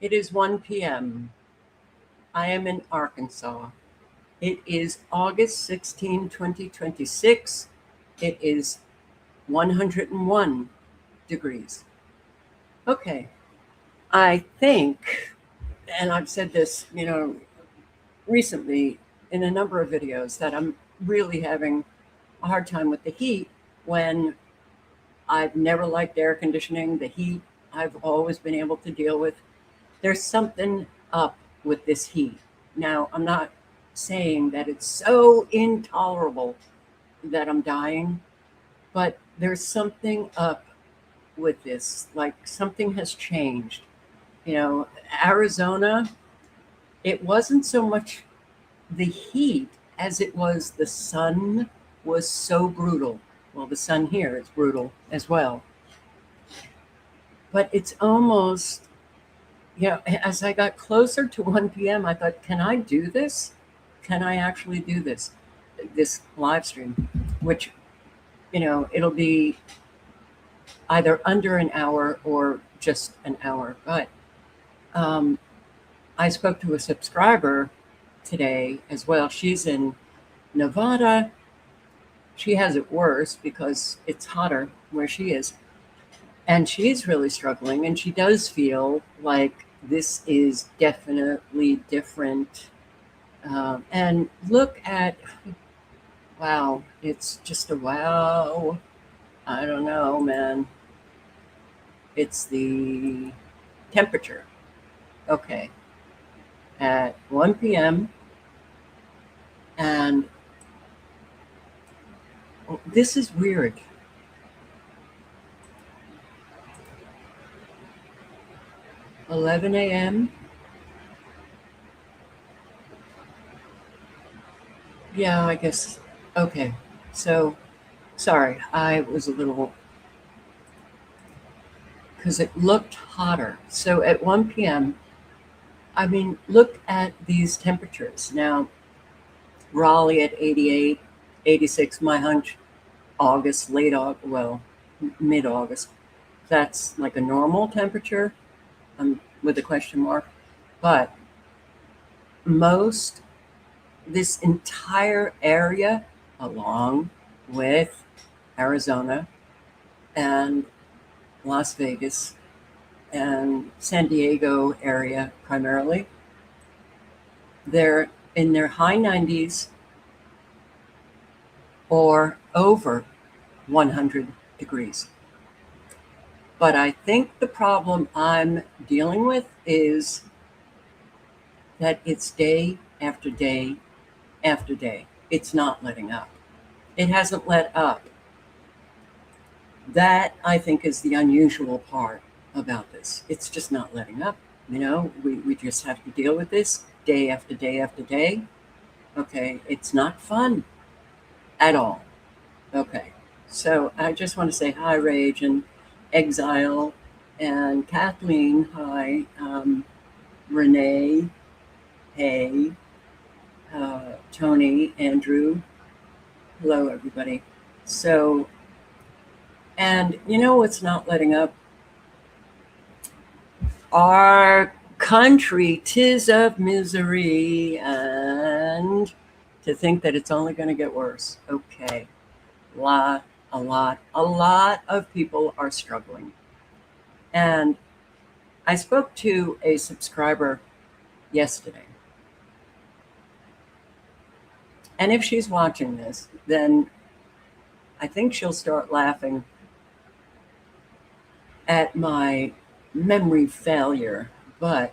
It is 1 p.m. I am in Arkansas. It is August 16, 2026. It is 101 degrees. Okay. I think, and I've said this, recently in a number of videos, that I'm really having a hard time with the heat when I've never liked air conditioning. The heat I've always been able to deal with. There's something up with this heat. Now, I'm not saying that it's so intolerable that I'm dying, but there's something up with this. Like something has changed. Arizona, it wasn't so much the heat as it was the sun was so brutal. Well, the sun here is brutal as well. But it's almost, as I got closer to 1 p.m., I thought, can I do this? Can I actually do this live stream? Which, it'll be either under an hour or just an hour. But um, I spoke to a subscriber today as well. She's in Nevada. She has it worse because it's hotter where she is. And she's really struggling. And she does feel like this is definitely different. And look at, wow, it's just a wow. I don't know, man. It's the temperature. Okay. At 1 p.m. And this is weird. $11 a.m. Yeah, I guess. Okay. So, sorry, I was a little, because it looked hotter. So at 1 p.m., I mean, look at these temperatures. Now, Raleigh at 88, 86, my hunch, August, late August, well, mid August. That's like a normal temperature with a question mark. But this entire area, along with Arizona and Las Vegas and San Diego area primarily, they're in their high 90s or over 100 degrees. But I think the problem I'm dealing with is that it's day after day after day. It's not letting up. It hasn't let up. That, I think, is the unusual part about this. It's just not letting up. We just have to deal with this day after day after day. Okay, it's not fun at all. Okay, so I just want to say hi, Rage and Exile, and Kathleen, hi, Renee, hey, Tony, Andrew, hello, everybody. So, and what's not letting up? Our country, 'tis of misery, and to think that it's only going to get worse. Okay, a lot of people are struggling. And I spoke to a subscriber yesterday. And if she's watching this, then I think she'll start laughing at my memory failure. But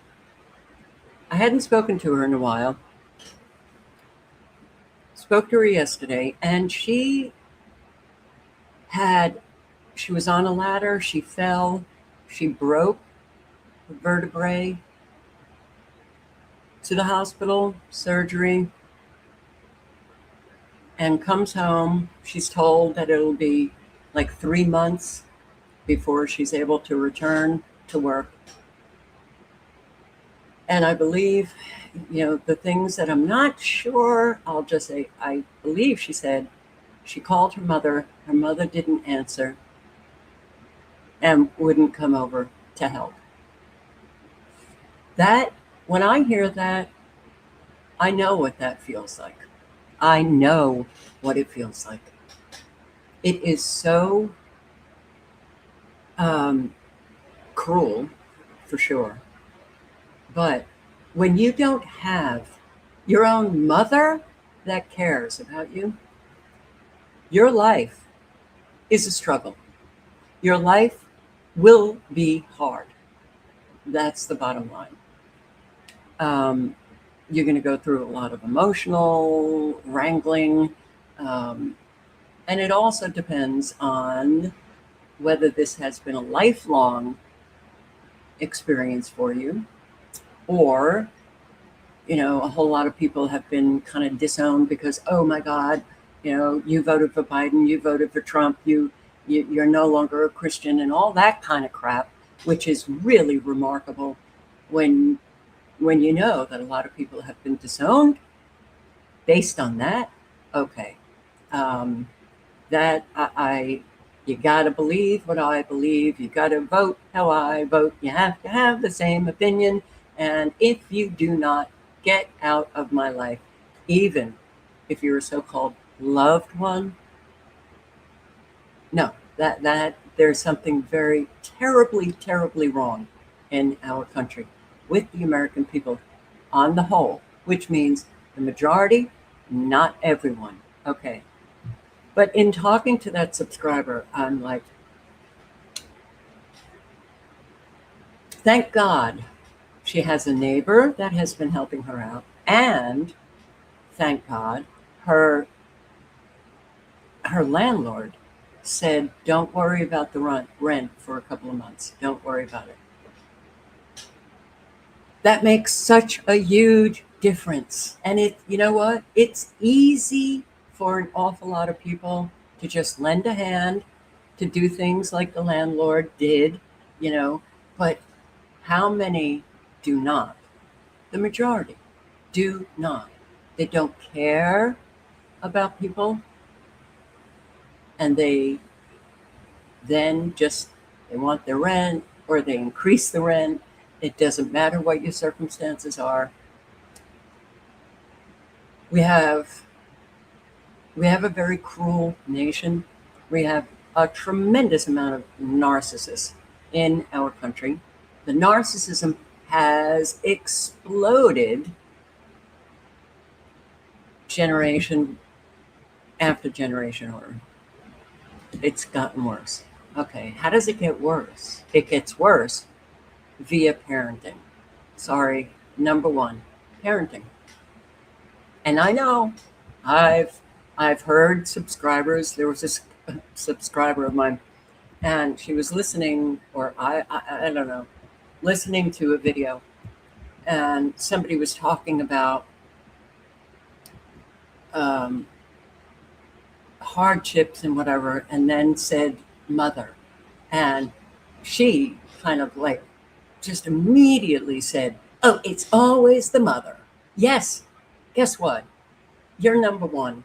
I hadn't spoken to her in a while. Spoke to her yesterday, and she was on a ladder, she fell, she broke a vertebrae, to the hospital, surgery, and comes home. She's told that it'll be like 3 months before she's able to return to work. And I believe, the things that I'm not sure, I'll just say, I believe she said she called her mother didn't answer and wouldn't come over to help. That, when I hear that, I know what that feels like. I know what it feels like. It is so um, cruel, for sure. But when you don't have your own mother that cares about you, your life is a struggle. Your life will be hard. That's the bottom line. Um, you're going to go through a lot of emotional wrangling. Um, and it also depends on whether this has been a lifelong experience for you, or a whole lot of people have been kind of disowned because, oh my God, you voted for Biden, you voted for Trump, you're no longer a Christian, and all that kind of crap, which is really remarkable when you know that a lot of people have been disowned based on that. Okay, um, that you got to believe what I believe. You got to vote how I vote. You have to have the same opinion. And if you do not, get out of my life, even if you're a so-called loved one. No, that there's something very terribly, terribly wrong in our country with the American people on the whole, which means the majority, not everyone. Okay. But in talking to that subscriber, I'm like, thank God she has a neighbor that has been helping her out. And thank God her landlord said, don't worry about the rent for a couple of months. Don't worry about it. That makes such a huge difference. And you know what? It's easy for an awful lot of people to just lend a hand, to do things like the landlord did, but how many do not? The majority do not. They don't care about people, and they then just, they want their rent, or they increase the rent. It doesn't matter what your circumstances are. We have a very cruel nation. We have a tremendous amount of narcissists in our country. The narcissism has exploded generation after generation, or it's gotten worse. Okay, how does it get worse? It gets worse via parenting. Sorry, number one, parenting. And I know I've heard subscribers. There was this subscriber of mine, and she was listening, or I don't know, listening to a video, and somebody was talking about hardships and whatever, and then said mother. And she kind of like just immediately said, oh, it's always the mother. Yes, guess what? You're number one.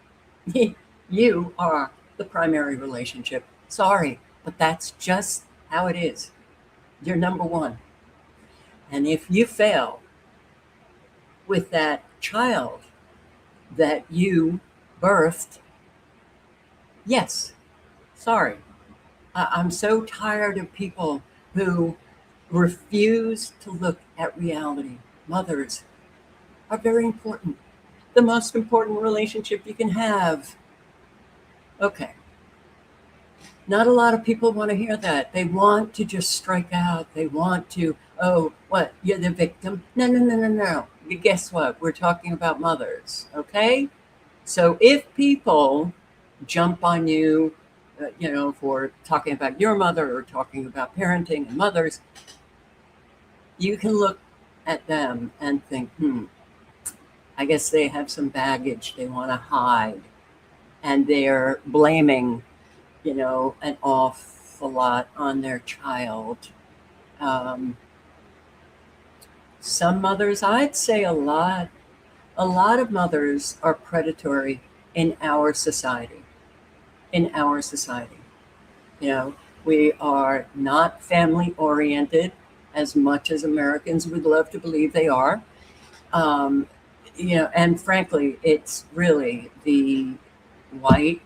You are the primary relationship. Sorry, but that's just how it is. You're number one. And if you fail with that child that you birthed, yes, sorry. I'm so tired of people who refuse to look at reality. Mothers are very important. The most important relationship you can have. Okay. Not a lot of people want to hear that. They want to just strike out. They want to, oh, what? You're the victim? No, no, no, no, no. Guess what? We're talking about mothers. Okay. So if people jump on you, for talking about your mother or talking about parenting and mothers, you can look at them and think, I guess they have some baggage they want to hide, and they're blaming, an awful lot on their child. Some mothers, I'd say a lot of mothers are predatory in our society. In our society, we are not family oriented, as much as Americans would love to believe they are. Um, and frankly, it's really the white,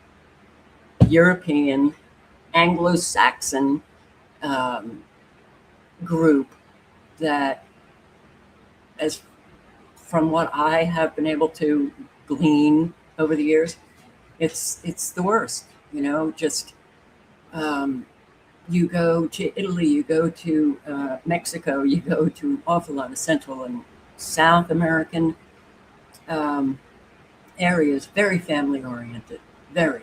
European, Anglo-Saxon um, group that, as from what I have been able to glean over the years, it's the worst. Just um, you go to Italy, you go to Mexico, you go to an awful lot of Central and South American um, areas, very family oriented, very,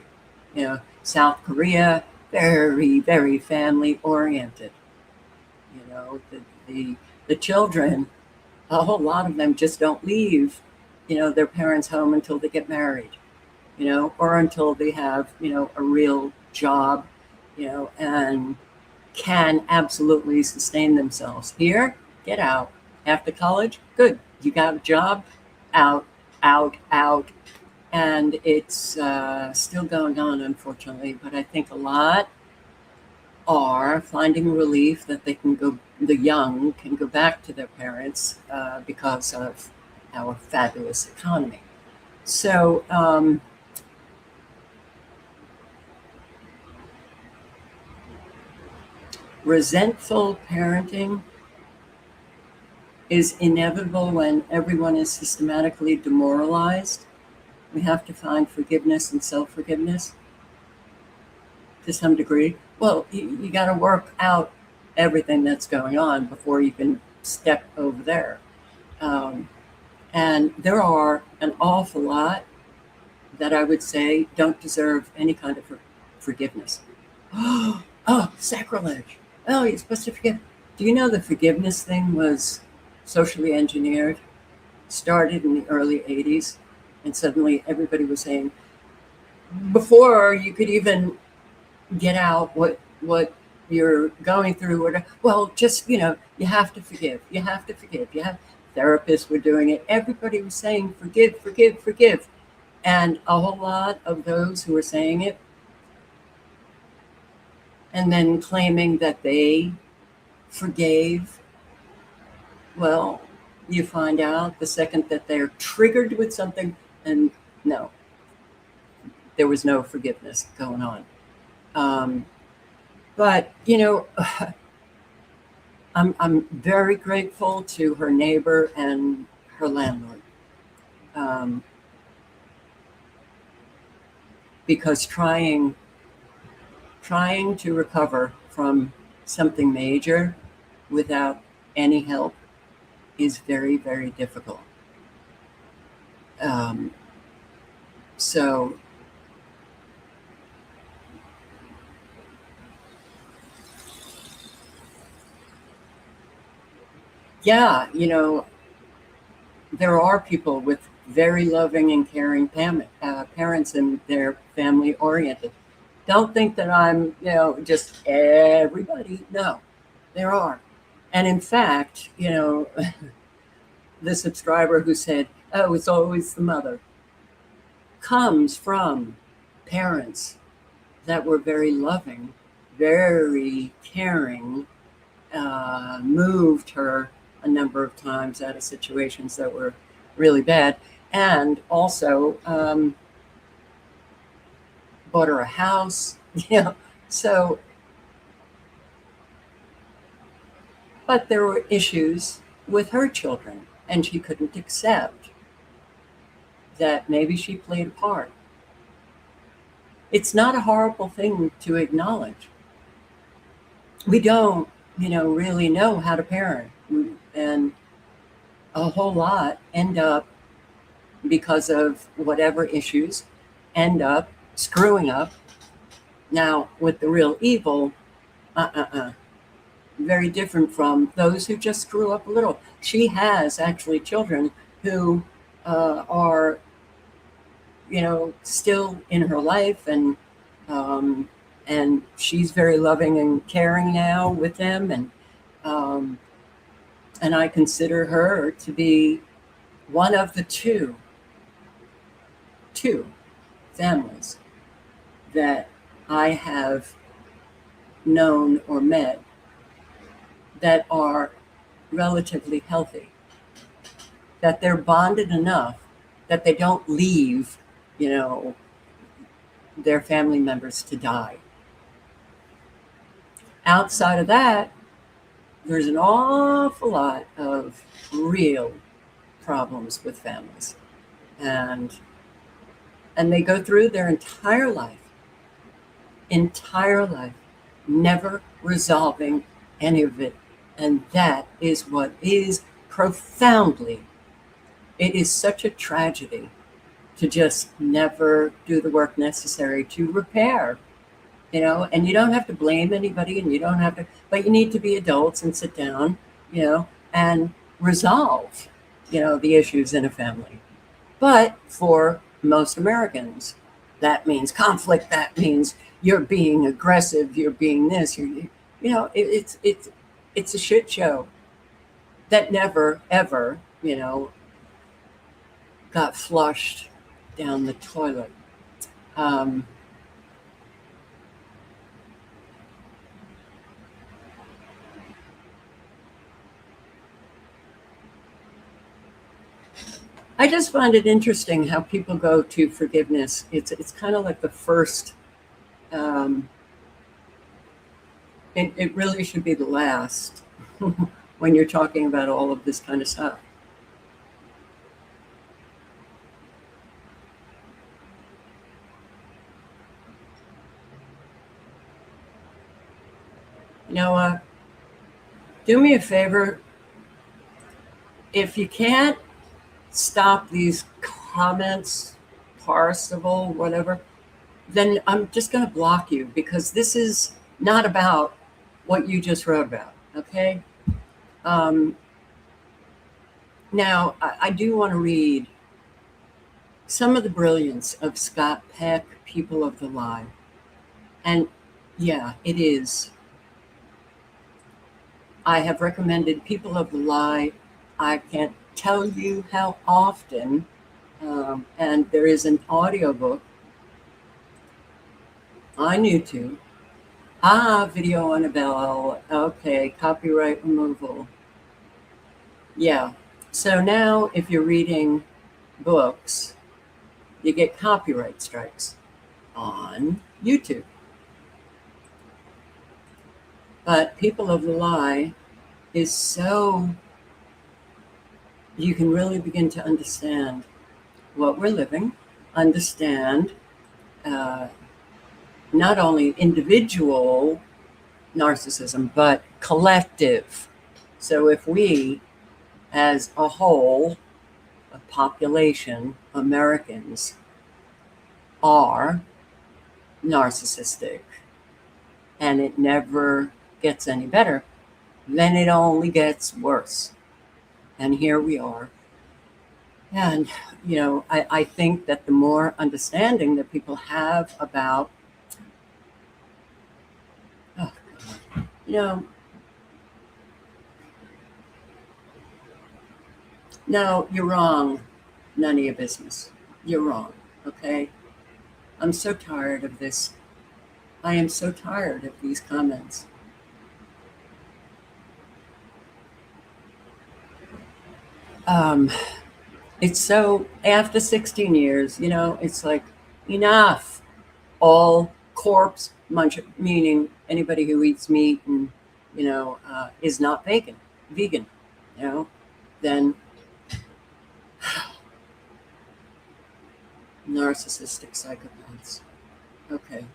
South Korea, very, very family oriented. The children, a whole lot of them just don't leave, their parents' home until they get married, or until they have, a real job, and can absolutely sustain themselves. Here, get out. After college, good. You got a job, out, out, out. And it's still going on, unfortunately. But I think a lot are finding relief that the young can go back to their parents because of our fabulous economy. So, resentful parenting is inevitable when everyone is systematically demoralized. We have to find forgiveness and self-forgiveness to some degree. Well, you got to work out everything that's going on before you can step over there. And there are an awful lot that I would say don't deserve any kind of forgiveness. Oh, sacrilege. Oh, you're supposed to forgive. Do you know the forgiveness thing was socially engineered, started in the early 80s, and suddenly everybody was saying, before you could even get out what you're going through, well, just, you have to forgive. You have to forgive. Therapists were doing it. Everybody was saying, forgive, forgive, forgive. And a whole lot of those who were saying it and then claiming that they forgave, well, you find out the second that they're triggered with something, and no, there was no forgiveness going on. But, I'm very grateful to her neighbor and her landlord. Because trying to recover from something major without any help is very, very difficult. So yeah, there are people with very loving and caring parents, and they're family oriented. Don't think that I'm, just everybody. No, there are. And in fact, the subscriber who said, oh, it's always the mother, comes from parents that were very loving, very caring, moved her a number of times out of situations that were really bad, and also bought her a house, so, but there were issues with her children, and she couldn't accept that maybe she played a part. It's not a horrible thing to acknowledge. We don't, really know how to parent, and a whole lot end up, because of whatever issues, end up screwing up. Now, with the real evil, very different from those who just screw up a little. She has actually children who are, still in her life, and she's very loving and caring now with them, and I consider her to be one of the two families that I have known or met that are relatively healthy, that they're bonded enough that they don't leave, you know, their family members to die. Outside of that, there's an awful lot of real problems with families. And they go through their entire life, never resolving any of it. And that is what is profoundly, it is such a tragedy to just never do the work necessary to repair, and you don't have to blame anybody, and you don't have to, but you need to be adults and sit down, and resolve, the issues in a family. But for most Americans, that means conflict. That means you're being aggressive. You're being this. It's a shit show that never ever, got flushed down the toilet. I just find it interesting how people go to forgiveness. It's kind of like the first. It really should be the last when you're talking about all of this kind of stuff. Do me a favor. If you can't stop these comments, parsable, whatever, then I'm just going to block you, because this is not about what you just wrote about, okay? Now, I do want to read some of the brilliance of Scott Peck, People of the Lie. And yeah, it is. I have recommended People of the Lie. I can't tell you how often, and there is an audiobook on YouTube. Video on a bell. Okay, copyright removal. Yeah. So now if you're reading books, you get copyright strikes on YouTube. But People of the Lie is so, you can really begin to understand what we're living, understand not only individual narcissism, but collective. So if we, as a whole, a population, Americans, are narcissistic, and it never gets any better, then it only gets worse. And here we are. And, I think that the more understanding that people have about, no, you're wrong. None of your business. You're wrong, okay? I'm so tired of this. I am so tired of these comments. It's so, after 16 years, it's like, enough. All corpse munch, meaning anybody who eats meat and, is not vegan, then narcissistic psychopaths. Okay.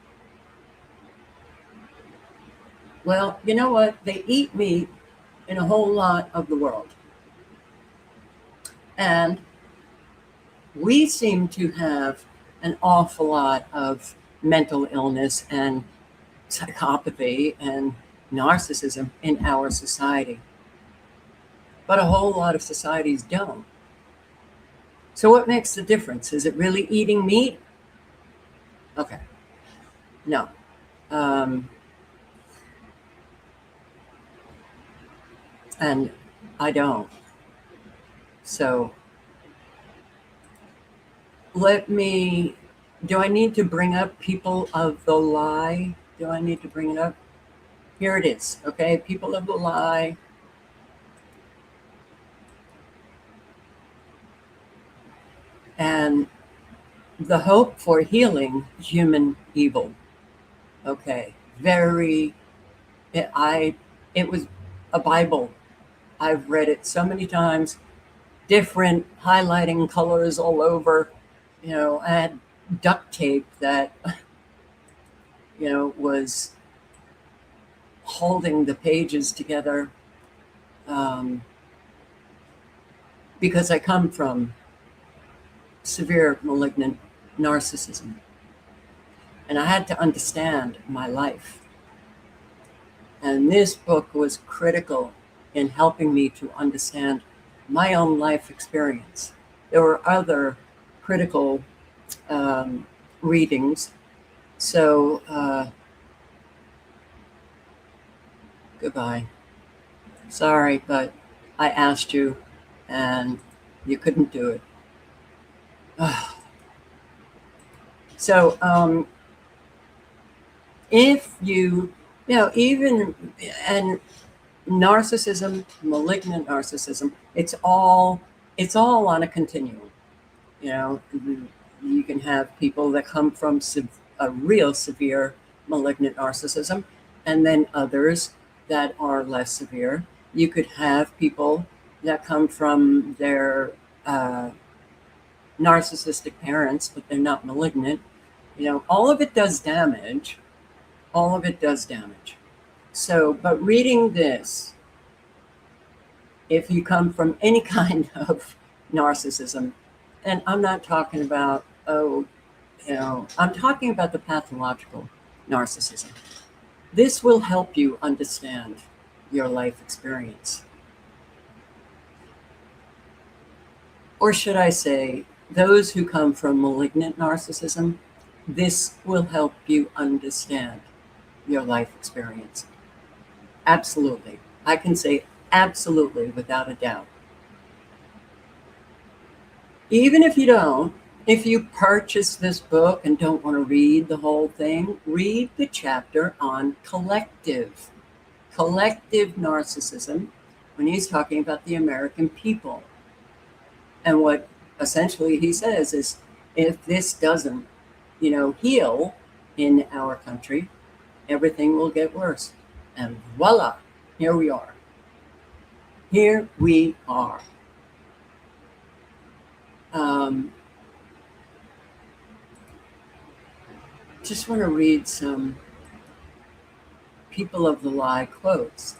Well, you know what? They eat meat in a whole lot of the world. And we seem to have an awful lot of mental illness and psychopathy and narcissism in our society. But a whole lot of societies don't. So what makes the difference? Is it really eating meat? Okay. No. And I don't. So do I need to bring up People of the Lie? Do I need to bring it up? Here it is, okay? People of the Lie. the hope for healing human evil. Okay, very. It was a Bible. I've read it so many times, different highlighting colors all over. I had duct tape that was holding the pages together, um, because I come from severe malignant narcissism, and I had to understand my life. And this book was critical in helping me to understand my own life experience. There were other critical um, readings. So, goodbye. Sorry, but I asked you and you couldn't do it. So, if even, and narcissism, malignant narcissism, it's all on a continuum. You know, you can have people that come from a real severe malignant narcissism, and then others that are less severe. You could have people that come from their narcissistic parents, but they're not malignant. All of it does damage. All of it does damage. So, but reading this, if you come from any kind of narcissism, and I'm not talking about, I'm talking about the pathological narcissism. This will help you understand your life experience. Or should I say, those who come from malignant narcissism, this will help you understand your life experience. Absolutely. I can say absolutely without a doubt. Even if you don't, if you purchase this book and don't want to read the whole thing, read the chapter on collective narcissism, when he's talking about the American people. And what essentially he says is, if this doesn't, heal in our country, everything will get worse. And voila, here we are. Here we are. Just want to read some People of the Lie quotes.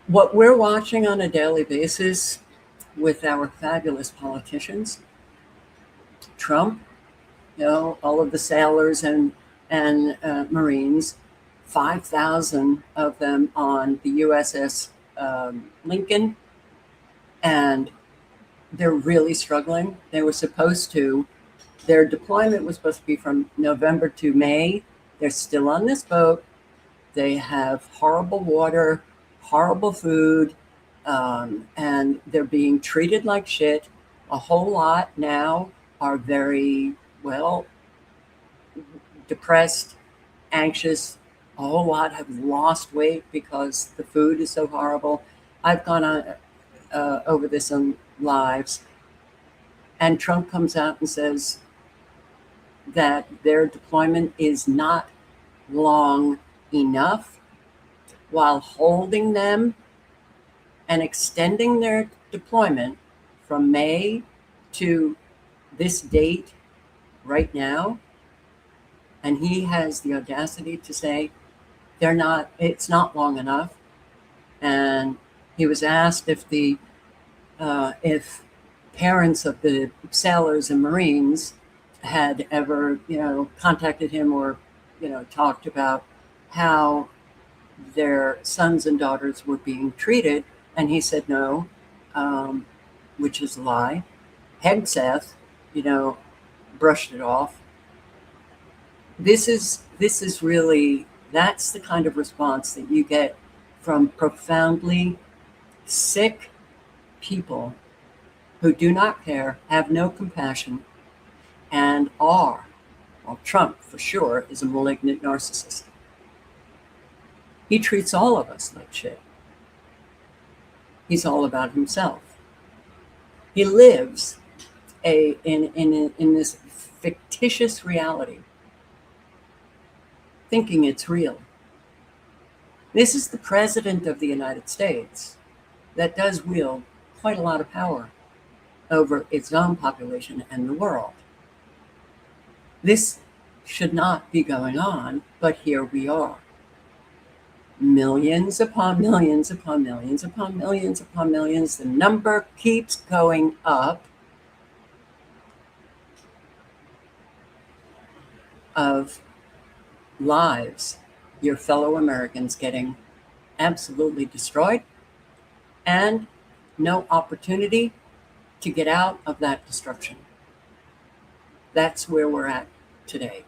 What we're watching on a daily basis with our fabulous politicians, Trump, all of the sailors and Marines, 5,000 of them on the USS Lincoln, and they're really struggling. They were supposed to, their deployment was supposed to be from November to May. They're still on this boat. They have horrible water, horrible food, and they're being treated like shit. A whole lot now are very, depressed, anxious. A whole lot have lost weight because the food is so horrible. I've gone on over this on lives, and Trump comes out and says that their deployment is not long enough, while holding them and extending their deployment from May to this date right now. And he has the audacity to say it's not long enough. And he was asked if if parents of the sailors and Marines had ever, contacted him or, talked about how their sons and daughters were being treated. And he said no, which is a lie. Hegseth, brushed it off. This is really, that's the kind of response that you get from profoundly sick people who do not care, have no compassion, and Trump for sure is a malignant narcissist. He treats all of us like shit. He's all about himself. He lives in this fictitious reality, thinking it's real. This is the president of the United States that does wield quite a lot of power over its own population and the world. This should not be going on, but here we are. Millions upon millions upon millions upon millions upon millions. The number keeps going up of lives, your fellow Americans getting absolutely destroyed, and no opportunity to get out of that destruction. That's where we're at today.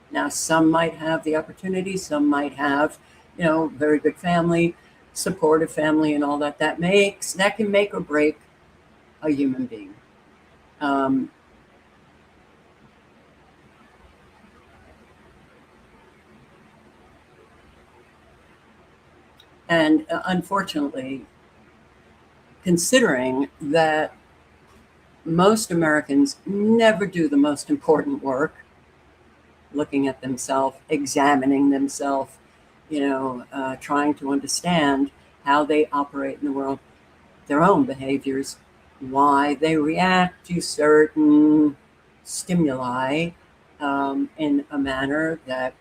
Now, some might have the opportunity, some might have, very good family, supportive family, and all that. That can make or break a human being. And unfortunately, considering that most Americans never do the most important work, looking at themselves, examining themselves, trying to understand how they operate in the world, their own behaviors, why they react to certain stimuli in a manner that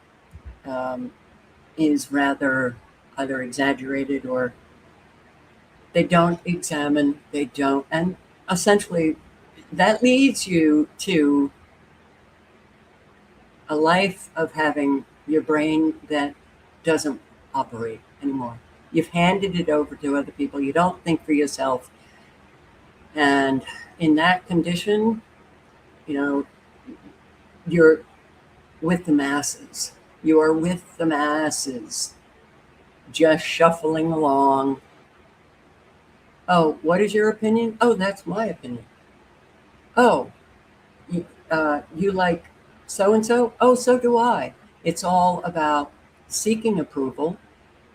is rather either exaggerated or they don't examine, and essentially that leads you to a life of having your brain that doesn't operate anymore. You've handed it over to other people. You don't think for yourself. And in that condition, you're with the masses. You are with the masses, just shuffling along. Oh, what is your opinion? Oh, that's my opinion. Oh, you like so-and-so? Oh, so do I. It's all about seeking approval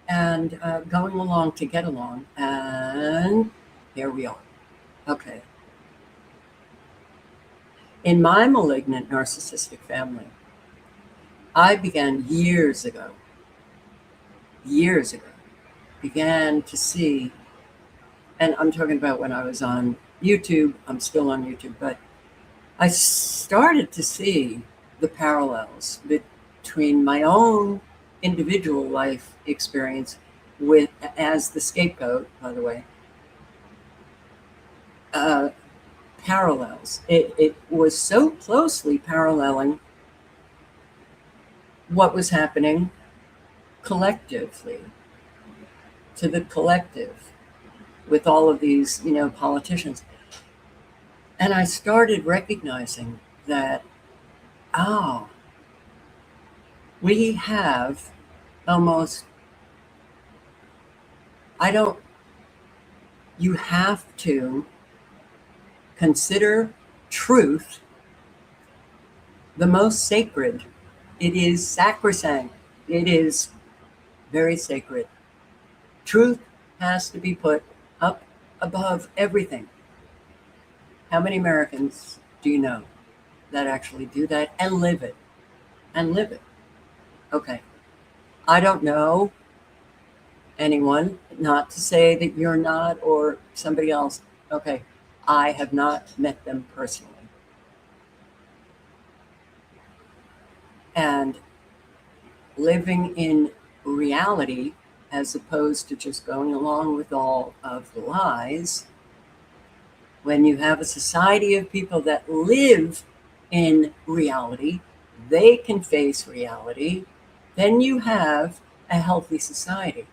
and going along to get along. And here we are. Okay. In my malignant narcissistic family, I began years ago, began to see, and I'm talking about when I was on YouTube, I'm still on YouTube, but I started to see the parallels between my own individual life experience as the scapegoat, by the way, parallels. It was so closely paralleling what was happening collectively, to the collective, with all of these, politicians. And I started recognizing that, we have almost, you have to consider truth the most sacred. It is sacrosanct. It is very sacred. Truth has to be put up above everything. How many Americans do you know that actually do that and live it? Okay. I don't know anyone, not to say that you're not or somebody else. Okay. I have not met them personally. And living in reality, as opposed to just going along with all of the lies, when you have a society of people that live in reality, they can face reality, then you have a healthy society.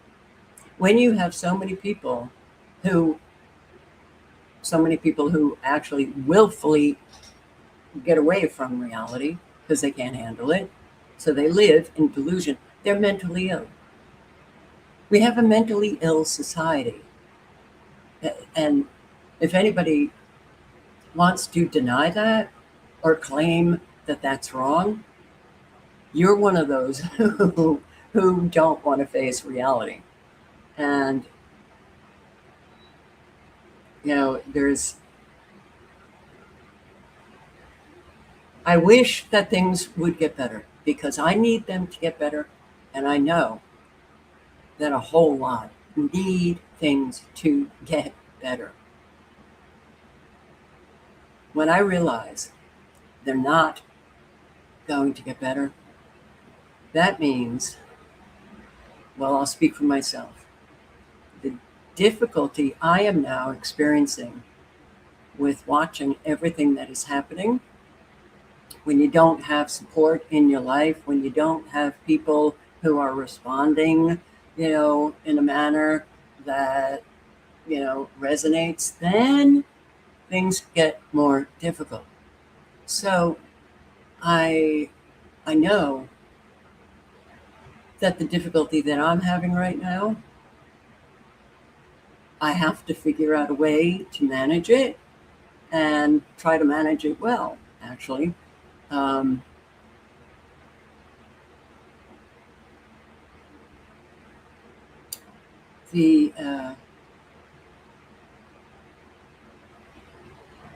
When you have so many people who actually willfully get away from reality because they can't handle it, so they live in delusion, they're mentally ill. We have a mentally ill society. And if anybody wants to deny that or claim that that's wrong, you're one of those who don't want to face reality. And, there's I wish that things would get better because I need them to get better. And I know that a whole lot need things to get better. When I realize they're not going to get better, that means, well, I'll speak for myself. The difficulty I am now experiencing with watching everything that is happening, when you don't have support in your life, when you don't have people who are responding, in a manner that, resonates, then things get more difficult. So I know that the difficulty that I'm having right now, I have to figure out a way to manage it and try to manage it well, actually. Um, the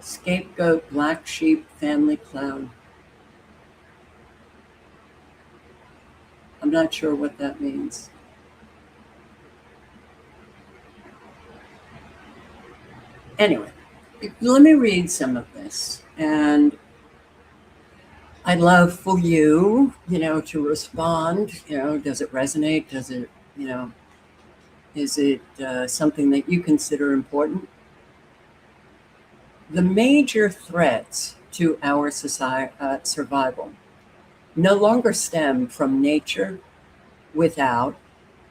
scapegoat, black sheep, family clown. I'm not sure what that means. Anyway, let me read some of this. And I'd love for you, to respond. Does it resonate? Does it, is it something that you consider important? The major threats to our survival no longer stem from nature without,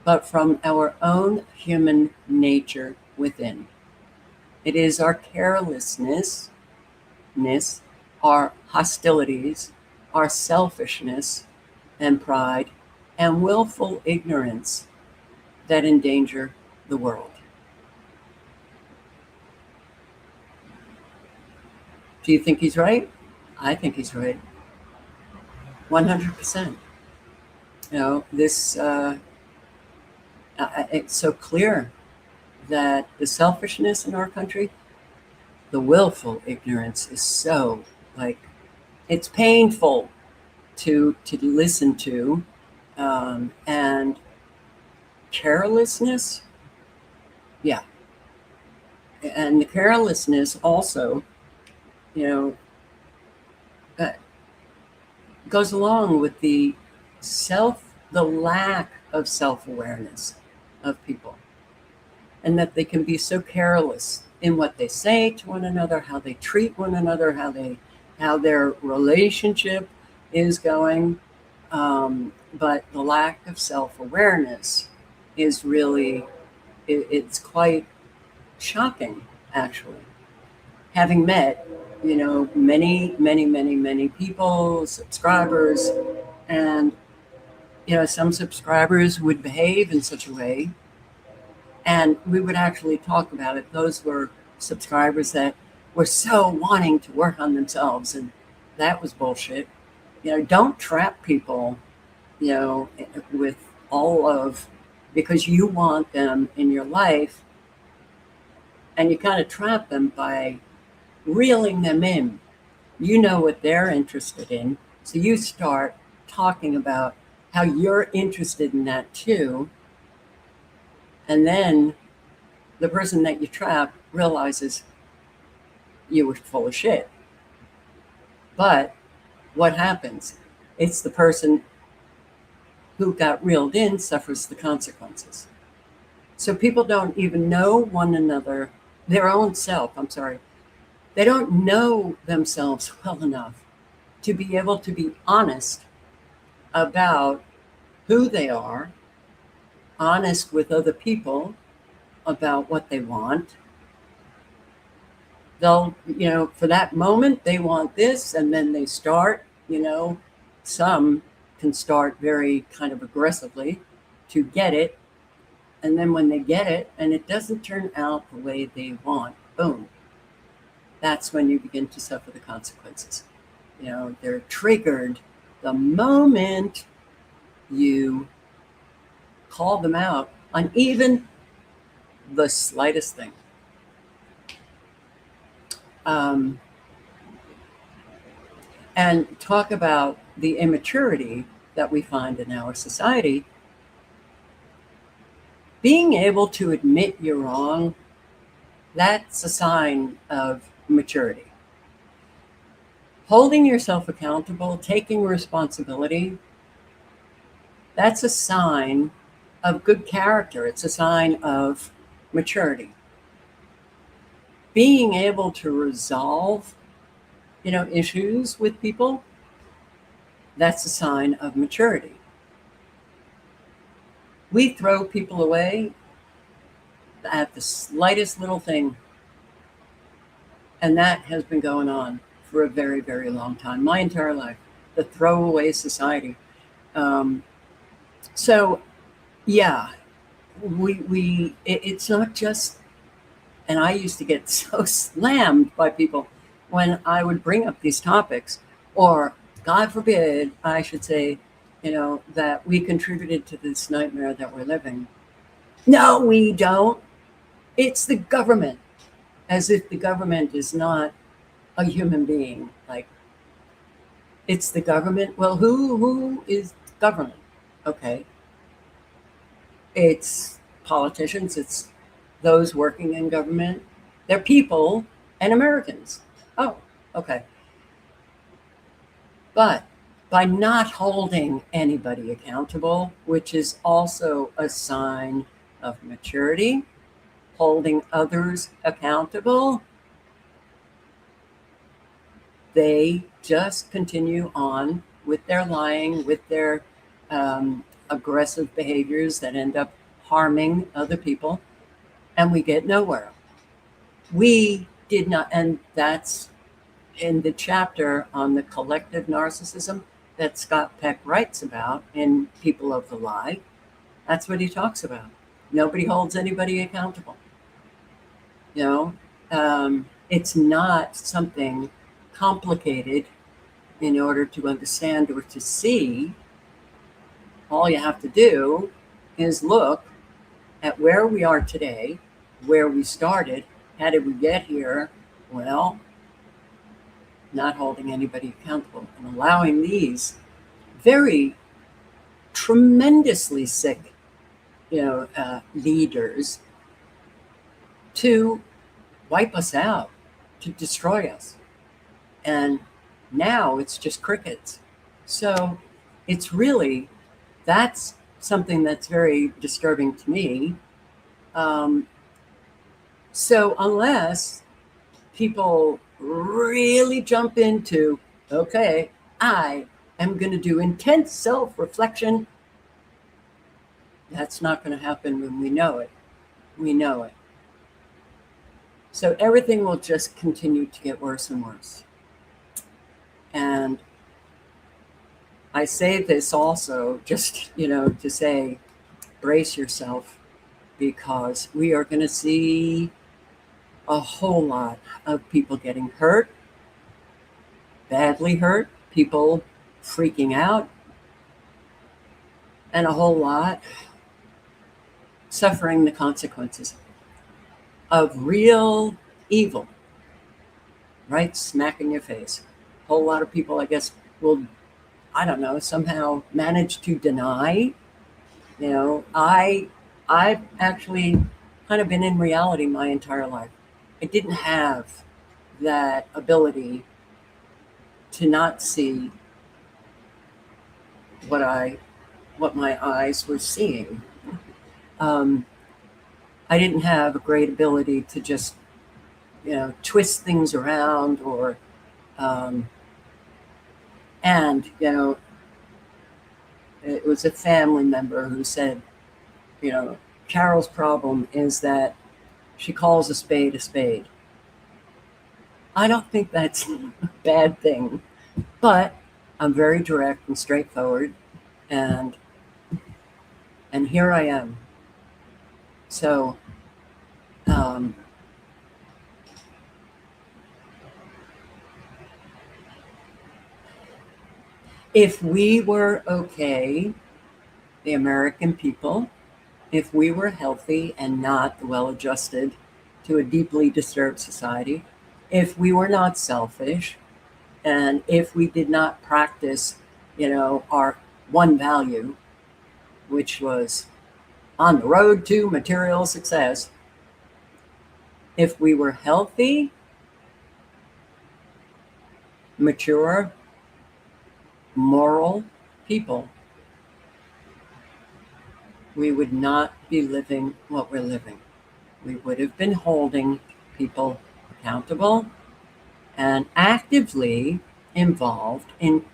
but from our own human nature within. It is our carelessness, our hostilities, our selfishness and pride, and willful ignorance that endanger the world. Do you think he's right? I think he's right. 100%. This, it's so clear that the selfishness in our country, the willful ignorance is so, it's painful to listen to, and carelessness, yeah. And the carelessness also, uh, goes along with the lack of self-awareness of people, and that they can be so careless in what they say to one another, how they treat one another, how their relationship is going. But the lack of self-awareness is really, it's quite shocking, actually. Having met, many, many, many, many people, subscribers, and, some subscribers would behave in such a way, and we would actually talk about it. Those were subscribers that were so wanting to work on themselves, and that was bullshit. Don't trap people, with all of, because you want them in your life, and you kind of trap them by reeling them in. You know what they're interested in, so you start talking about how you're interested in that too, and then the person that you trap realizes you were full of shit. But what happens? It's the person who got reeled in suffers the consequences. So people don't even know one another, their own self, I'm sorry. They don't know themselves well enough to be able to be honest about who they are, honest with other people about what they want. They'll, for that moment, they want this, and then they start, some can start very kind of aggressively to get it. And then when they get it and it doesn't turn out the way they want, boom, that's when you begin to suffer the consequences. They're triggered the moment you call them out on even the slightest thing. and talk about the immaturity that we find in our society. Being able to admit you're wrong, that's a sign of maturity. Holding yourself accountable, taking responsibility, that's a sign of good character. It's a sign of maturity. Being able to resolve, issues with people, that's a sign of maturity. We throw people away at the slightest little thing. And that has been going on for a very, very long time, my entire life, the throwaway society. So, yeah, it's not just, and I used to get so slammed by people when I would bring up these topics, or God forbid, I should say, that we contributed to this nightmare that we're living. No, we don't. It's the government. As if the government is not a human being. Like, it's the government. Well, who is government? Okay. It's politicians. It's those working in government. They're people and Americans. Oh, okay. But by not holding anybody accountable, which is also a sign of maturity, holding others accountable, they just continue on with their lying, with their aggressive behaviors that end up harming other people, and we get nowhere. We did not, and that's in the chapter on the collective narcissism that Scott Peck writes about in People of the Lie. That's what he talks about. Nobody holds anybody accountable. It's not something complicated in order to understand or to see. All you have to do is look at where we are today, where we started. How did we get here? Well, not holding anybody accountable and allowing these very tremendously sick, leaders to wipe us out, to destroy us. And now it's just crickets. So it's really, that's something that's very disturbing to me. So unless people really jump into, okay, I am going to do intense self-reflection, that's not going to happen when we know it. We know it. So everything will just continue to get worse and worse. And I say this also just, to say, brace yourself, because we are going to see a whole lot of people getting hurt, badly hurt, people freaking out, and a whole lot suffering the consequences of real evil, right smack in your face. A whole lot of people, I guess, will, somehow manage to deny. I've actually kind of been in reality my entire life. I didn't have that ability to not see what my eyes were seeing. I didn't have a great ability to just, twist things around or, it was a family member who said, Carol's problem is that she calls a spade a spade. I don't think that's a bad thing, but I'm very direct and straightforward, and here I am. So, if we were okay, the American people, if we were healthy and not well-adjusted to a deeply disturbed society, if we were not selfish, And if we did not practice, our one value, which was on the road to material success, if we were healthy, mature, moral people, we would not be living what we're living. We would have been holding people accountable and actively involved in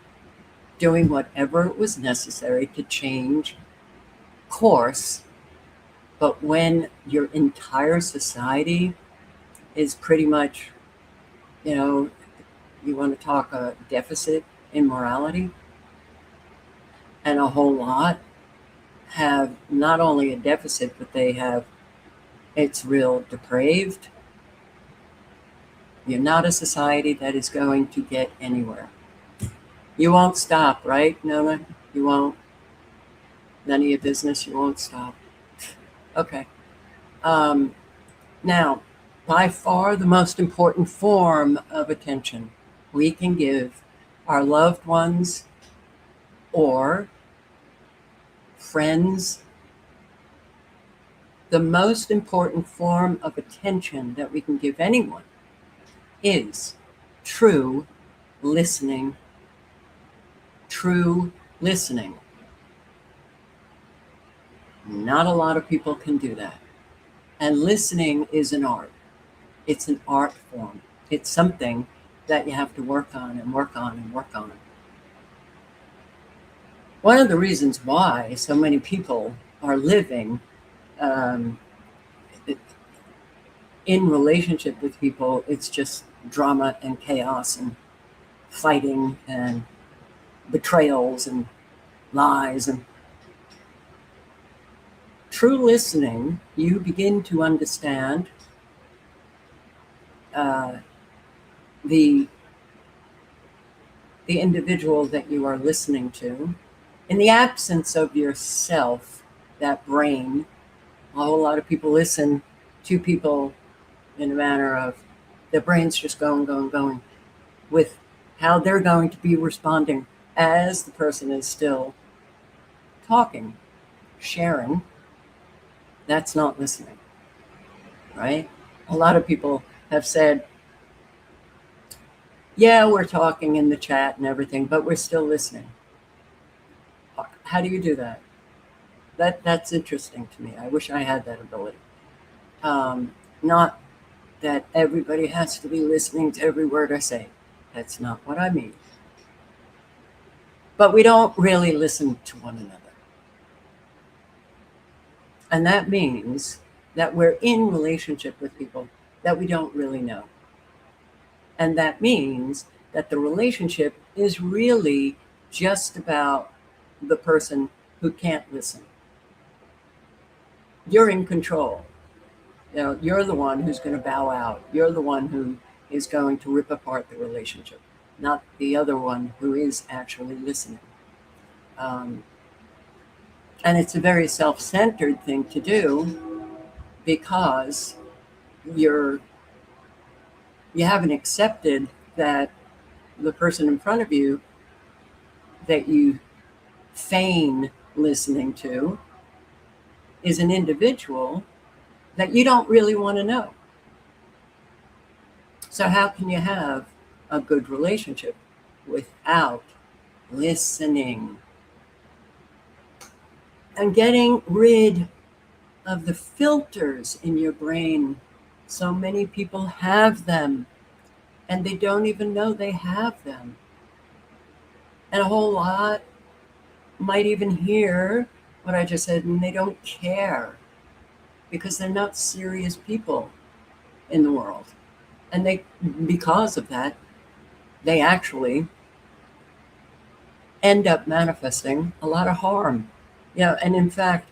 doing whatever was necessary to change course. But when your entire society is pretty much, you want to talk a deficit in morality, and a whole lot have not only a deficit, but it's real depraved. You're not a society that is going to get anywhere. You won't stop, right, Nona? You won't. None of your business. You won't stop. Okay. Now, by far the most important form of attention we can give our loved ones or friends, the most important form of attention that we can give anyone is true listening. True listening. Not a lot of people can do that. And listening is an art. It's an art form. It's something that you have to work on and work on and work on. One of the reasons why so many people are living in relationship with people, it's just drama and chaos and fighting and betrayals and lies. And true listening, you begin to understand the individual that you are listening to. In the absence of yourself, that brain, a whole lot of people listen to people in a manner of their brain's just going with how they're going to be responding as the person is still talking, sharing. That's not listening, right? A lot of people have said, yeah, we're talking in the chat and everything, but we're still listening. How do you do that? That's interesting to me. I wish I had that ability. Not that everybody has to be listening to every word I say. That's not what I mean. But we don't really listen to one another. And that means that we're in relationship with people that we don't really know. And that means that the relationship is really just about the person who can't listen. You're in control. You're the one who's going to bow out. You're the one who is going to rip apart the relationship, not the other one who is actually listening. And it's a very self-centered thing to do because you haven't accepted that the person in front of you that you feign listening to is an individual that you don't really want to know. So how can you have a good relationship without listening? And getting rid of the filters in your brain. So many people have them, and they don't even know they have them. And a whole lot might even hear what I just said, and they don't care because they're not serious people in the world. And because of that, they actually end up manifesting a lot of harm. And in fact,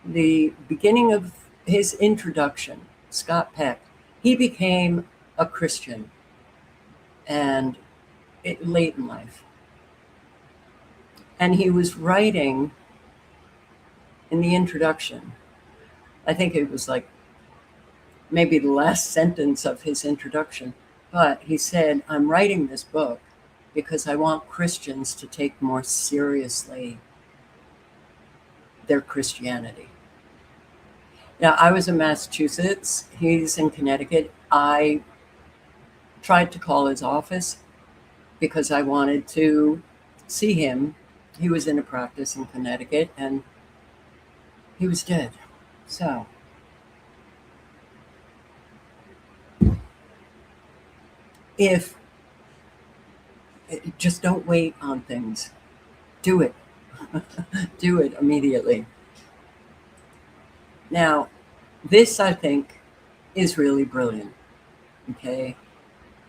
the beginning of his introduction, Scott Peck, he became a Christian and late in life. And he was writing in the introduction, I think it was like maybe the last sentence of his introduction, but he said, I'm writing this book because I want Christians to take more seriously their Christianity. Now, I was in Massachusetts. He's in Connecticut. I tried to call his office because I wanted to see him. He was in a practice in Connecticut and he was dead. So, if just don't wait on things, do it. Do it immediately. Now, this I think is really brilliant. Okay.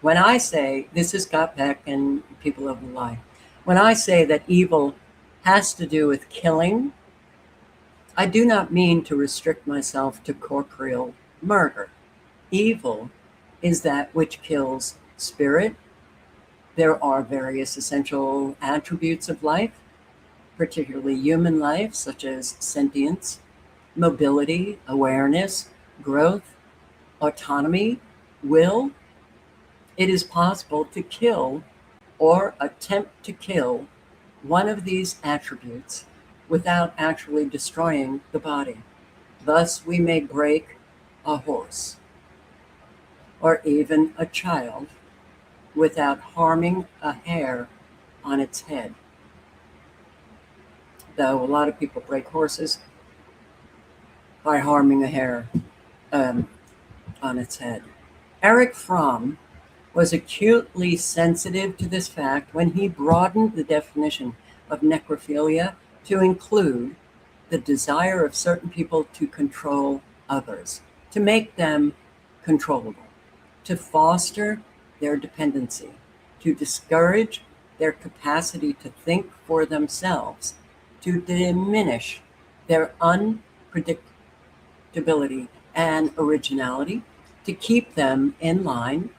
When I say, this is Scott Peck and People of the Lie, when I say that evil has to do with killing, I do not mean to restrict myself to corporeal murder. Evil is that which kills spirit. There are various essential attributes of life, particularly human life, such as sentience, mobility, awareness, growth, autonomy, will. It is possible to kill or attempt to kill one of these attributes without actually destroying the body. Thus, we may break a horse or even a child without harming a hair on its head. Though a lot of people break horses by harming a hair on its head. Erich Fromm was acutely sensitive to this fact when he broadened the definition of necrophilia to include the desire of certain people to control others, to make them controllable, to foster their dependency, to discourage their capacity to think for themselves, to diminish their unpredictability and originality, to keep them in line.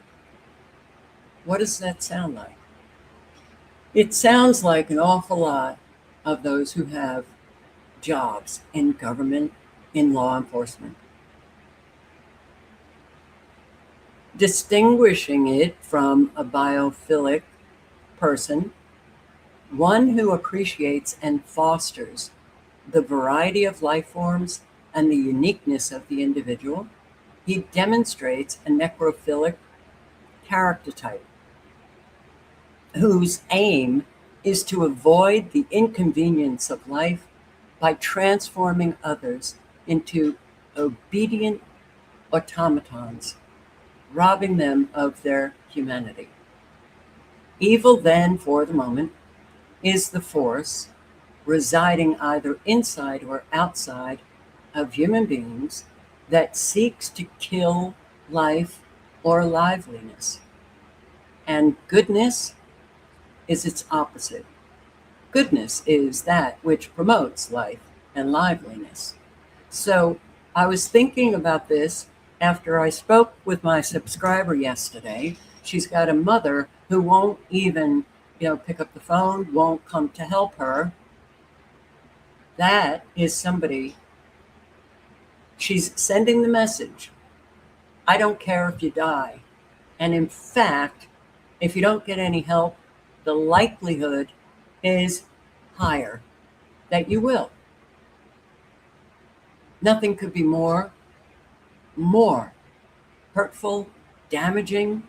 What does that sound like? It sounds like an awful lot of those who have jobs in government, in law enforcement. Distinguishing it from a biophilic person, one who appreciates and fosters the variety of life forms and the uniqueness of the individual, he demonstrates a necrophilic character type, whose aim is to avoid the inconvenience of life by transforming others into obedient automatons, robbing them of their humanity. Evil, then, for the moment, is the force residing either inside or outside of human beings that seeks to kill life or liveliness. And goodness is its opposite. Goodness is that which promotes life and liveliness. So I was thinking about this after I spoke with my subscriber yesterday. She's got a mother who won't even, pick up the phone, won't come to help her. That is somebody, she's sending the message, I don't care if you die. And in fact, if you don't get any help, the likelihood is higher that you will. Nothing could be more hurtful, damaging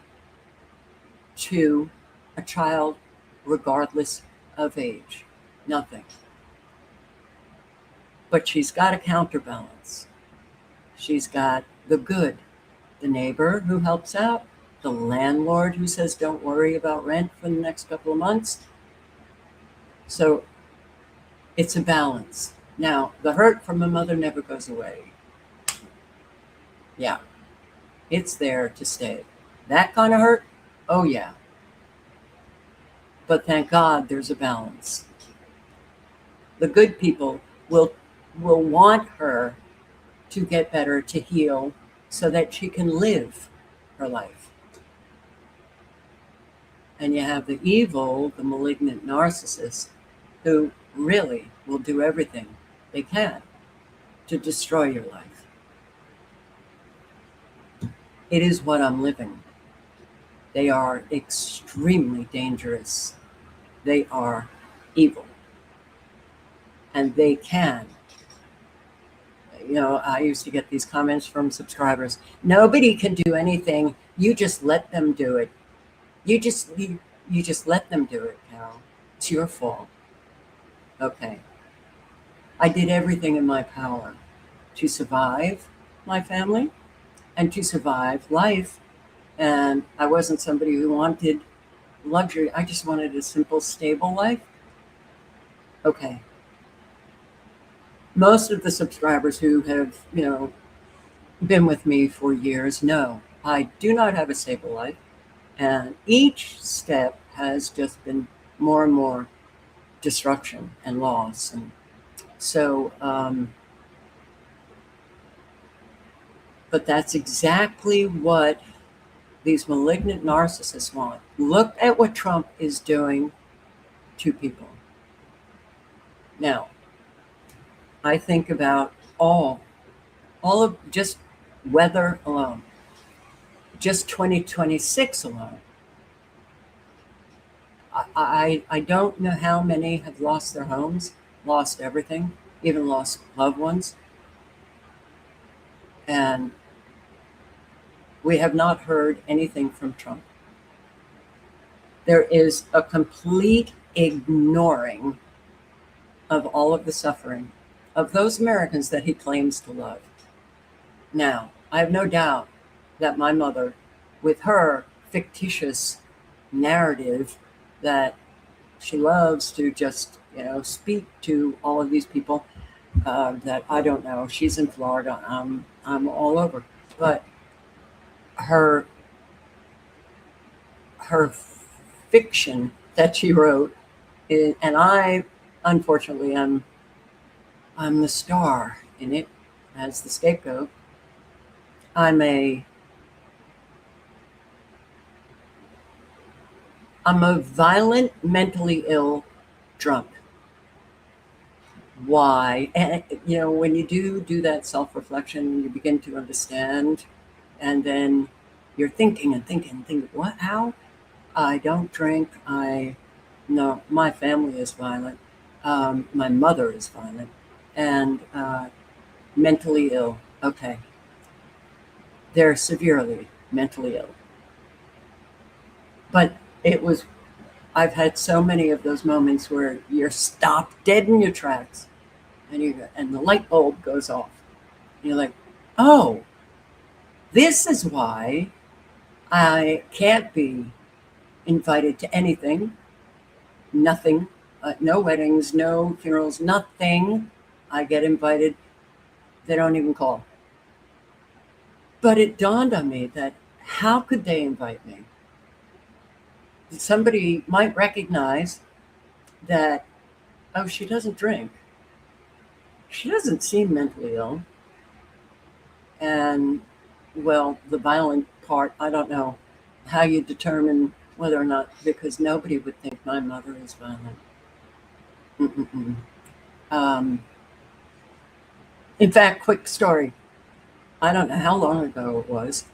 to a child, regardless of age. Nothing. But she's got a counterbalance. She's got the good, the neighbor who helps out, the landlord who says, don't worry about rent for the next couple of months. So it's a balance. Now, the hurt from a mother never goes away. Yeah, it's there to stay. That kind of hurt? Oh, yeah. But thank God there's a balance. The good people will want her to get better, to heal, so that she can live her life. And you have the evil, the malignant narcissists, who really will do everything they can to destroy your life. It is what I'm living. They are extremely dangerous. They are evil. And they can. I used to get these comments from subscribers. Nobody can do anything. You just let them do it. You just let them do it, Carol. It's your fault. Okay. I did everything in my power to survive my family and to survive life. And I wasn't somebody who wanted luxury. I just wanted a simple, stable life. Okay. Most of the subscribers who have, been with me for years know I do not have a stable life. And each step has just been more and more destruction and loss. And so, but that's exactly what these malignant narcissists want. Look at what Trump is doing to people. Now, I think about all of just weather alone, just 2026 alone. I don't know how many have lost their homes, lost everything, even lost loved ones. And we have not heard anything from Trump. There is a complete ignoring of all of the suffering of those Americans that he claims to love. Now, I have no doubt that my mother, with her fictitious narrative that she loves to just, speak to all of these people that I don't know. She's in Florida. I'm all over. But her fiction that she wrote, and I, unfortunately, I'm the star in it as the scapegoat. I'm a violent, mentally ill drunk. Why? And when you do that self-reflection, you begin to understand, and then you're thinking, what? How? I don't drink. No, my family is violent. My mother is violent, and mentally ill. Okay. They're severely mentally ill. But I've had so many of those moments where you're stopped dead in your tracks, and the light bulb goes off. And you're like, oh, this is why I can't be invited to anything, nothing, no weddings, no funerals, nothing. I get invited. They don't even call. But it dawned on me that how could they invite me? Somebody might recognize that, oh, she doesn't drink. She doesn't seem mentally ill. And, well, the violent part, I don't know how you determine whether or not, because nobody would think my mother is violent. In fact, quick story. I don't know how long ago it was.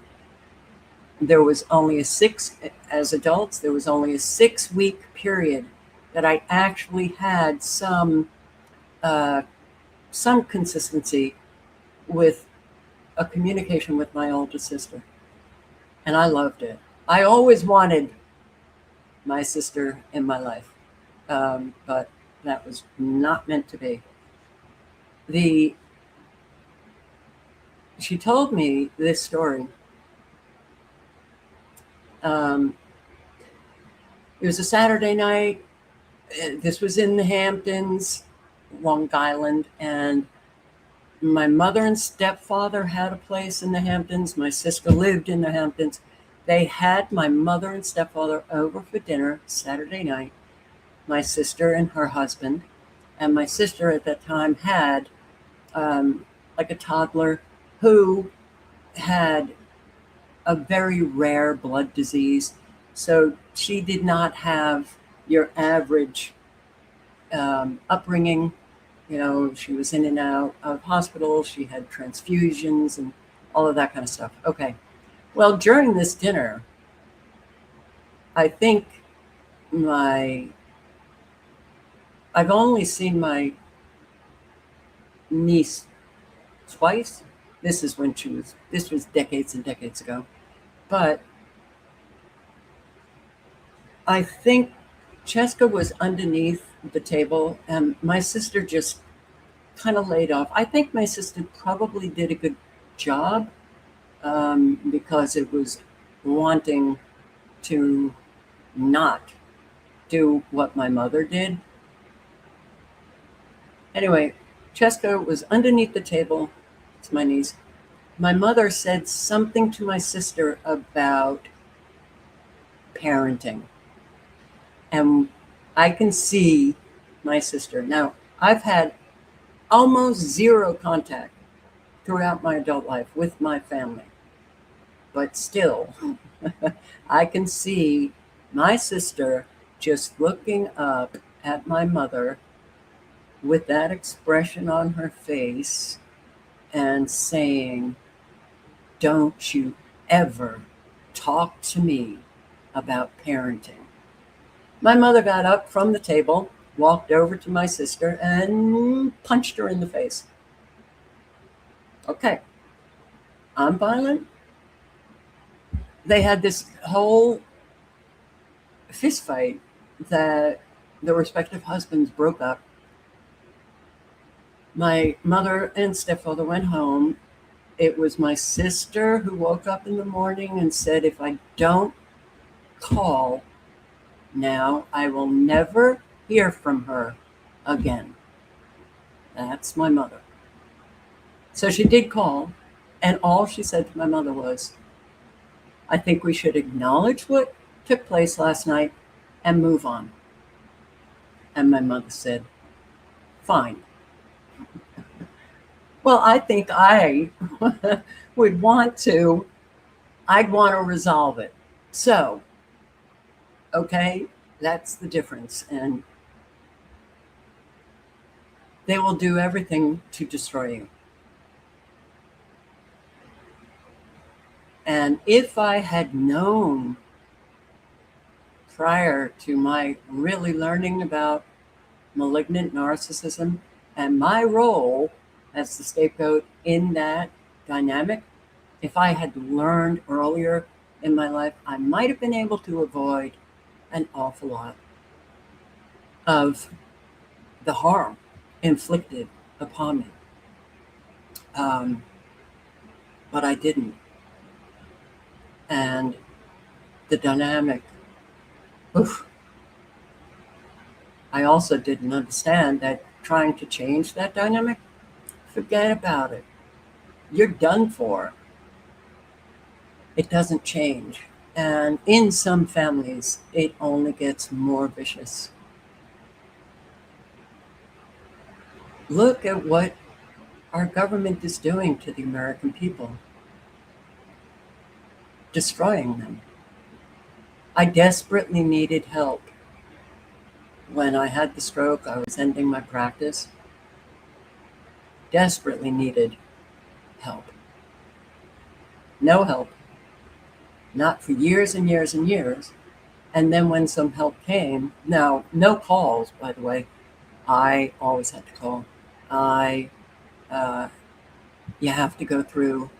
There was only as adults, there was only a 6-week period that I actually had some consistency with a communication with my older sister. And I loved it. I always wanted my sister in my life, but that was not meant to be. She told me this story. It was a Saturday night. This was in the Hamptons, Long Island, and my mother and stepfather had a place in the Hamptons. My sister lived in the Hamptons. They had my mother and stepfather over for dinner Saturday night, my sister and her husband. And my sister at that time had like a toddler who had a very rare blood disease. So she did not have your average upbringing. She was in and out of hospital. She had transfusions and all of that kind of stuff. Okay. Well, during this dinner, I think I've only seen my niece twice. This was decades and decades ago. But I think Cheska was underneath the table and my sister just kind of laid off. I think my sister probably did a good job because it was wanting to not do what my mother did. Anyway, Cheska was underneath the table. It's my niece. My mother said something to my sister about parenting. And I can see my sister. Now, I've had almost zero contact throughout my adult life with my family. But still, I can see my sister just looking up at my mother with that expression on her face and saying, "Don't you ever talk to me about parenting." My mother got up from the table, walked over to my sister, and punched her in the face. Okay, I'm violent. They had this whole fist fight that the respective husbands broke up. My mother and stepfather went home. It was my sister who woke up in the morning and said, "If I don't call now, I will never hear from her again." That's my mother. So she did call, and all she said to my mother was, "I think we should acknowledge what took place last night and move on." And my mother said, "Fine." Well, I think I would I'd want to resolve it. So, okay, that's the difference. And they will do everything to destroy you. And if I had known prior to my really learning about malignant narcissism and my role as the scapegoat in that dynamic, if I had learned earlier in my life, I might have been able to avoid an awful lot of the harm inflicted upon me. But I didn't. And the dynamic, oof, I also didn't understand that trying to change that dynamic, forget about it. You're done for. It doesn't change. And in some families, it only gets more vicious. Look at what our government is doing to the American people, destroying them. I desperately needed help. When I had the stroke, I was ending my practice. Desperately needed help. No help. Not for years and years and years. And then when some help came, now, no calls, by the way. I always had to call. You have to go through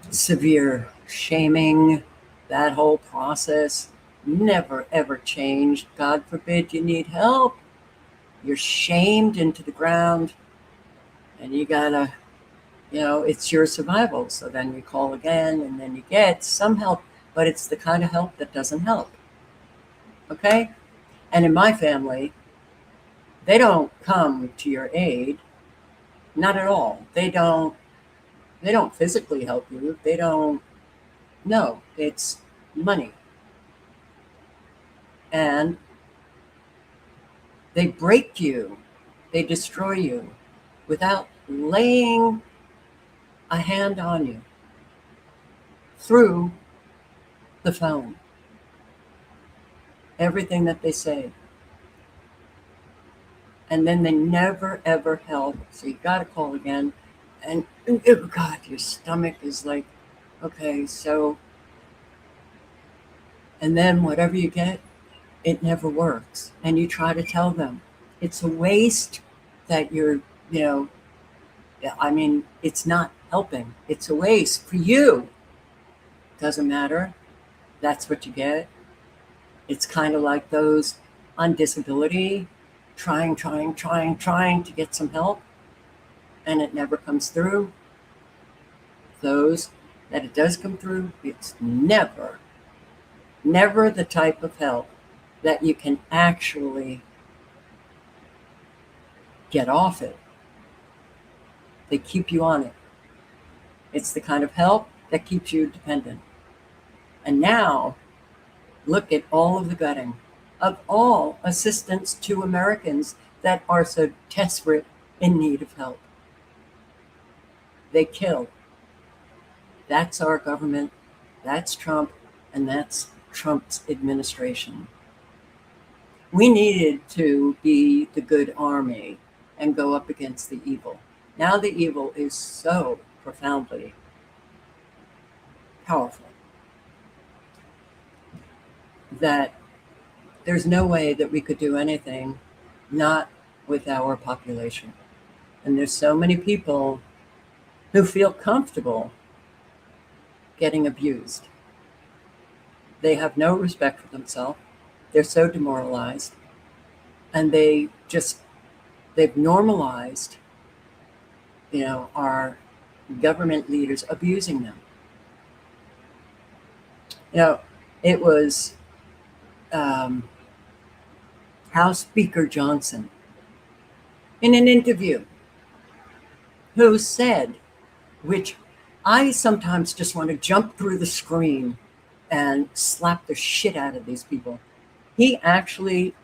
severe shaming. That whole process never, ever changed. God forbid you need help. You're shamed into the ground, and you gotta, it's your survival. So then you call again, and then you get some help, but it's the kind of help that doesn't help. Okay? And in my family, they don't come to your aid. Not at all. They don't physically help you. They don't. No, it's money. And they break you. They destroy you without laying a hand on you through the phone. Everything that they say. And then they never, ever help. So you got to call again. And, oh God, your stomach is like, okay, so And then whatever you get, it never works. And you try to tell them it's a waste that you're, you know, I mean, it's not helping. It's a waste for you. Doesn't matter. That's what you get. It's kind of like those on disability trying to get some help, and it never comes through. Those that it does come through, it's never the type of help that you can actually get off it. They keep you on it. It's the kind of help that keeps you dependent. And now, look at all of the gutting of all assistance to Americans that are so desperate in need of help. They kill. That's our government. That's Trump. And that's Trump's administration. We needed to be the good army and go up against the evil. Now the evil is so profoundly powerful that there's no way that we could do anything not with our population. And there's so many people who feel comfortable getting abused. They have no respect for themselves. They're so demoralized. And they've normalized, our government leaders abusing them. It was House Speaker Johnson in an interview who said, which I sometimes just want to jump through the screen and slap the shit out of these people. He actually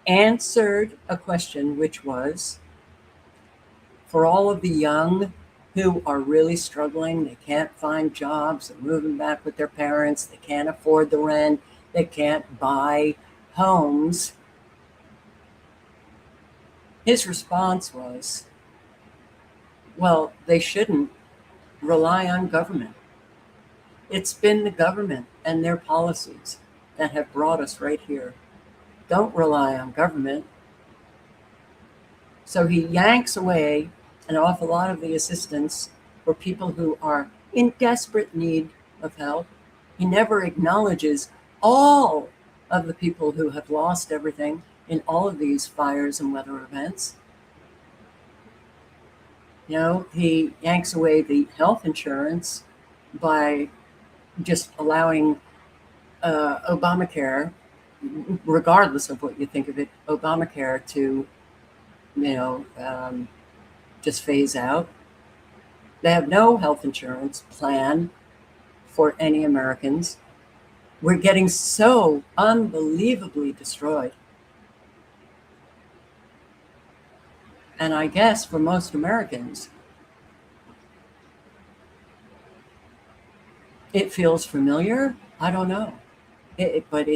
answered a question, which was, for all of the young who are really struggling, they can't find jobs, they're moving back with their parents, they can't afford the rent, they can't buy homes. His response was, well, they shouldn't rely on government. It's been the government and their policies that have brought us right here. Don't rely on government. So he yanks away an awful lot of the assistance for people who are in desperate need of help. He never acknowledges all of the people who have lost everything in all of these fires and weather events. He yanks away the health insurance by just allowing Obamacare, regardless of what you think of it, Obamacare to, just phase out. They have no health insurance plan for any Americans. We're getting so unbelievably destroyed. And I guess for most Americans, it feels familiar. I don't know. But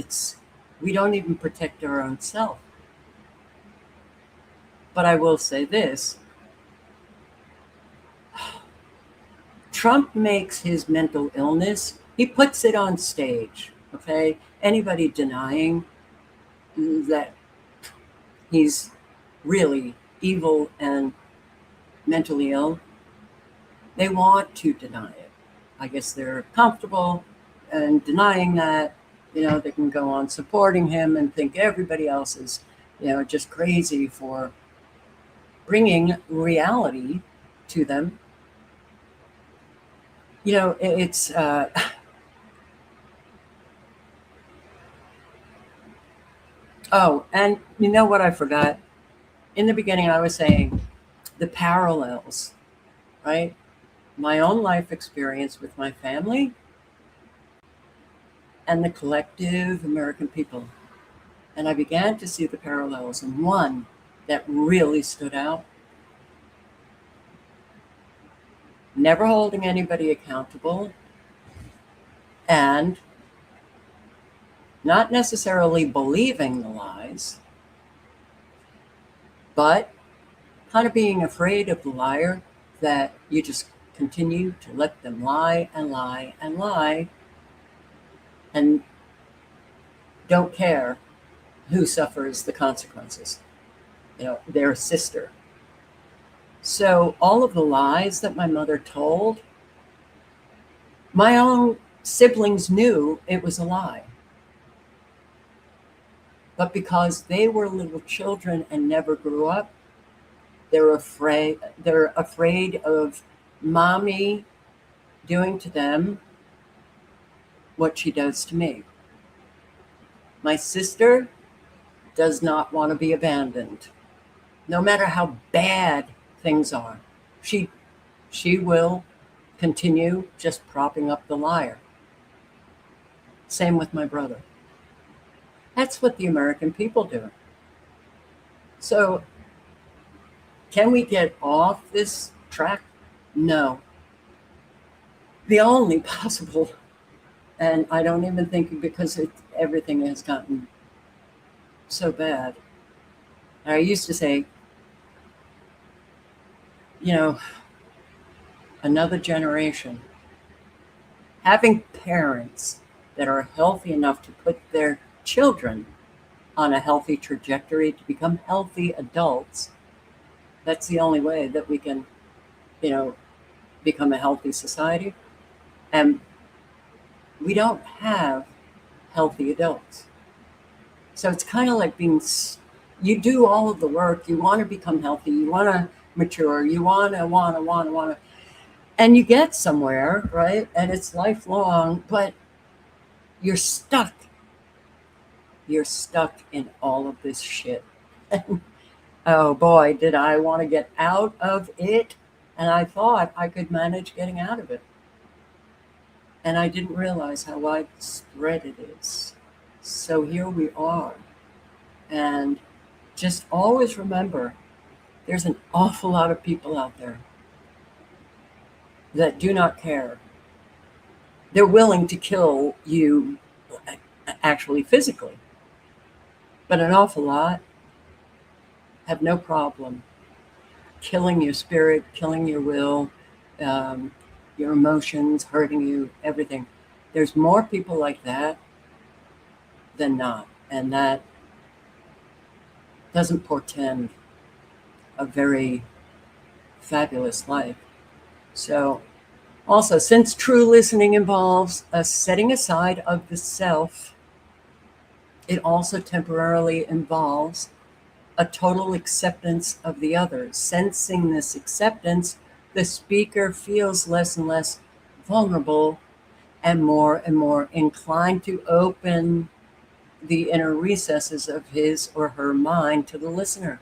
we don't even protect our own self. But I will say this. Trump makes his mental illness, he puts it on stage, okay? Anybody denying that he's really evil and mentally ill, they want to deny it. I guess they're comfortable in denying that. They can go on supporting him and think everybody else is, just crazy for bringing reality to them. It's oh, and you know what I forgot? In the beginning, I was saying the parallels, right? My own life experience with my family and the collective American people. And I began to see the parallels, and one that really stood out: never holding anybody accountable, and not necessarily believing the lies, but kind of being afraid of the liar, that you just continue to let them lie and lie and lie. And don't care who suffers the consequences, their sister. So all of the lies that my mother told, my own siblings knew it was a lie. But because they were little children and never grew up, they're afraid of mommy doing to them what she does to me. My sister does not want to be abandoned. No matter how bad things are, she will continue just propping up the liar. Same with my brother. That's what the American people do. So, can we get off this track? No. The only possible, and I don't even think because everything has gotten so bad. I used to say, another generation, having parents that are healthy enough to put their children on a healthy trajectory to become healthy adults, that's the only way that we can, become a healthy society. And we don't have healthy adults. So it's kind of like you do all of the work, you want to become healthy, you want to mature, you want to, and you get somewhere, right? And it's lifelong, but you're stuck. You're stuck in all of this shit. Oh boy, did I want to get out of it. And I thought I could manage getting out of it. And I didn't realize how widespread it is. So here we are. And just always remember, there's an awful lot of people out there that do not care. They're willing to kill you, actually physically. But an awful lot have no problem killing your spirit, killing your will, your emotions, hurting you, everything. There's more people like that than not. And that doesn't portend a very fabulous life. So also, since true listening involves a setting aside of the self, it also temporarily involves a total acceptance of the other. Sensing this acceptance, the speaker feels less and less vulnerable and more inclined to open the inner recesses of his or her mind to the listener.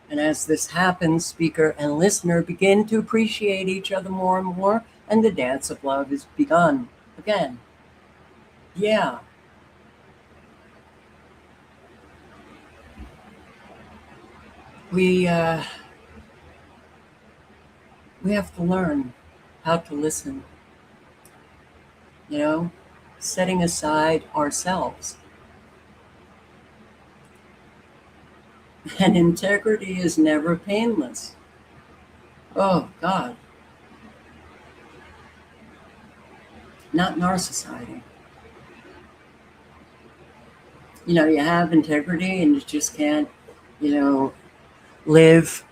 And as this happens, speaker and listener begin to appreciate each other more and more, and the dance of love is begun again. Yeah. We have to learn how to listen, setting aside ourselves. And integrity is never painless. Oh, God. Not in our society. You have integrity and you just can't, live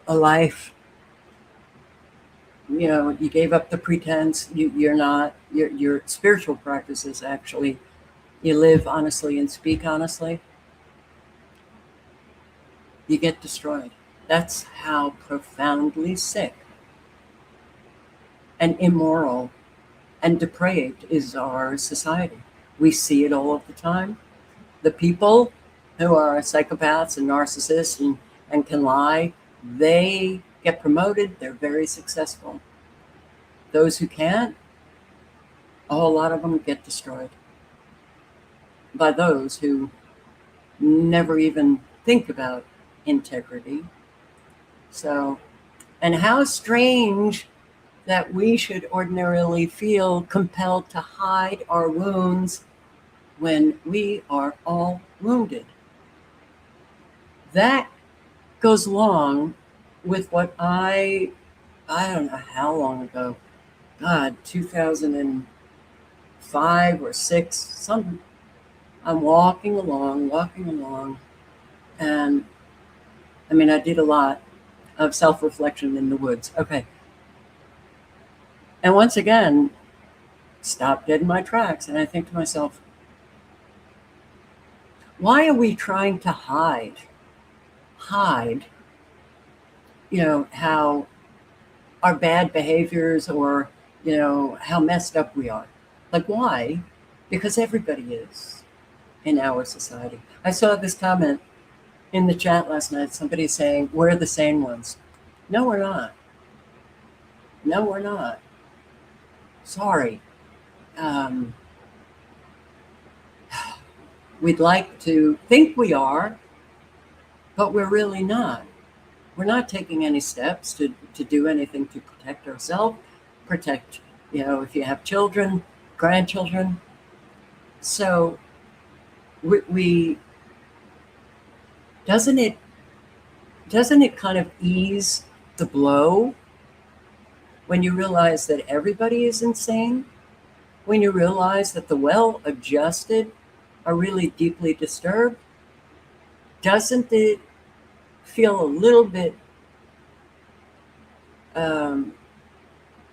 a life. You gave up the pretense. Your spiritual practices, actually, you live honestly and speak honestly. You get destroyed. That's how profoundly sick and immoral and depraved is our society. We see it all of the time. The people who are psychopaths and narcissists and can lie, they get promoted. They're very successful. Those who can't, a whole lot of them get destroyed by those who never even think about integrity. So, and how strange that we should ordinarily feel compelled to hide our wounds when we are all wounded. That goes along with what I don't know how long ago, God, 2005 or 6, I'm walking along, and I mean, I did a lot of self-reflection in the woods. Okay. And once again, stop dead in my tracks. And I think to myself, why are we trying to hide, how our bad behaviors, or, how messed up we are? Like, why? Because everybody is in our society. I saw this comment in the chat last night, somebody saying, we're the sane ones. No, we're not. No, we're not. Sorry. Um, we'd like to think we are, but we're really not. We're not taking any steps to do anything to protect ourselves, protect, if you have children, grandchildren. So we doesn't it kind of ease the blow when you realize that everybody is insane, when you realize that the well-adjusted are really deeply disturbed? Doesn't it feel a little bit,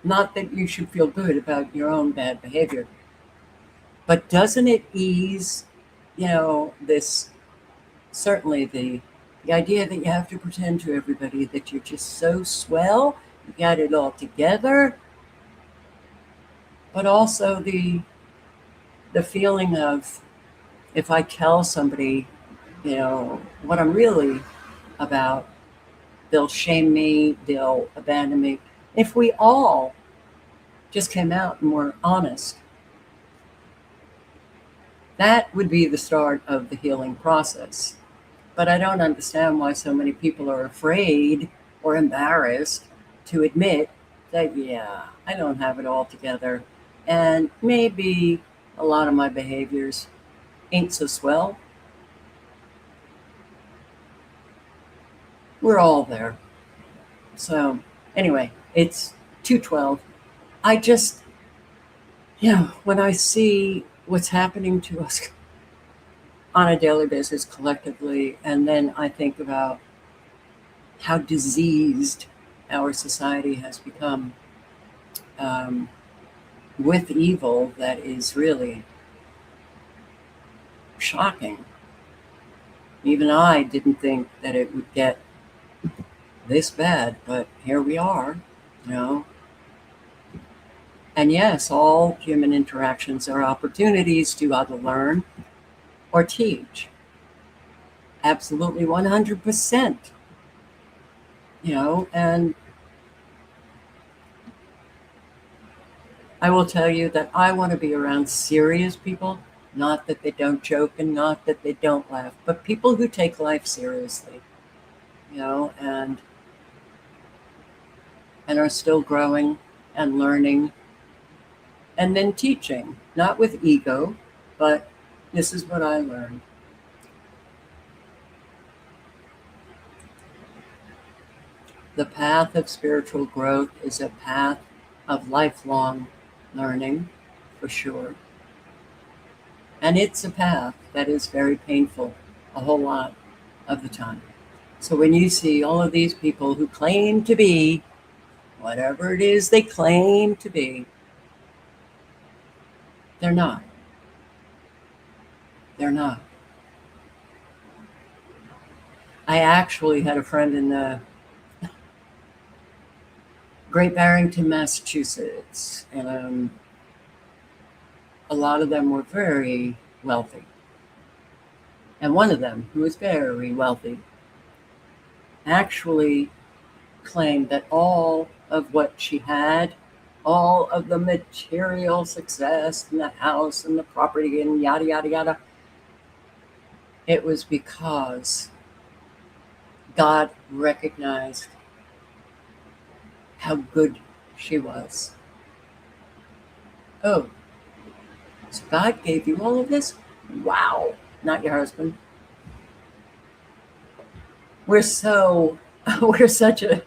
not that you should feel good about your own bad behavior, but doesn't it ease, this, certainly the idea that you have to pretend to everybody that you're just so swell, you got it all together, but also the feeling of, if I tell somebody, what I'm really about, they'll shame me, they'll abandon me. If we all just came out and were honest, that would be the start of the healing process. But I don't understand why so many people are afraid or embarrassed to admit that, yeah, I don't have it all together. And maybe a lot of my behaviors ain't so swell. We're all there. So anyway, it's 2:12. I just, when I see what's happening to us on a daily basis collectively, and then I think about how diseased our society has become, with evil that is really shocking. Even I didn't think that it would get this bad, but here we are, And yes, all human interactions are opportunities to either learn or teach. Absolutely 100%. And I will tell you that I want to be around serious people, not that they don't joke and not that they don't laugh, but people who take life seriously, and are still growing and learning and then teaching, not with ego, but this is what I learned. The path of spiritual growth is a path of lifelong learning, for sure. And it's a path that is very painful a whole lot of the time. So when you see all of these people who claim to be whatever it is they claim to be, they're not. They're not. I actually had a friend in the Great Barrington, Massachusetts, and a lot of them were very wealthy. And one of them, who was very wealthy, actually claimed that all of what she had, all of the material success and the house and the property and yada, yada, yada, it was because God recognized how good she was. Oh, so God gave you all of this? Wow. Not your husband. We're such a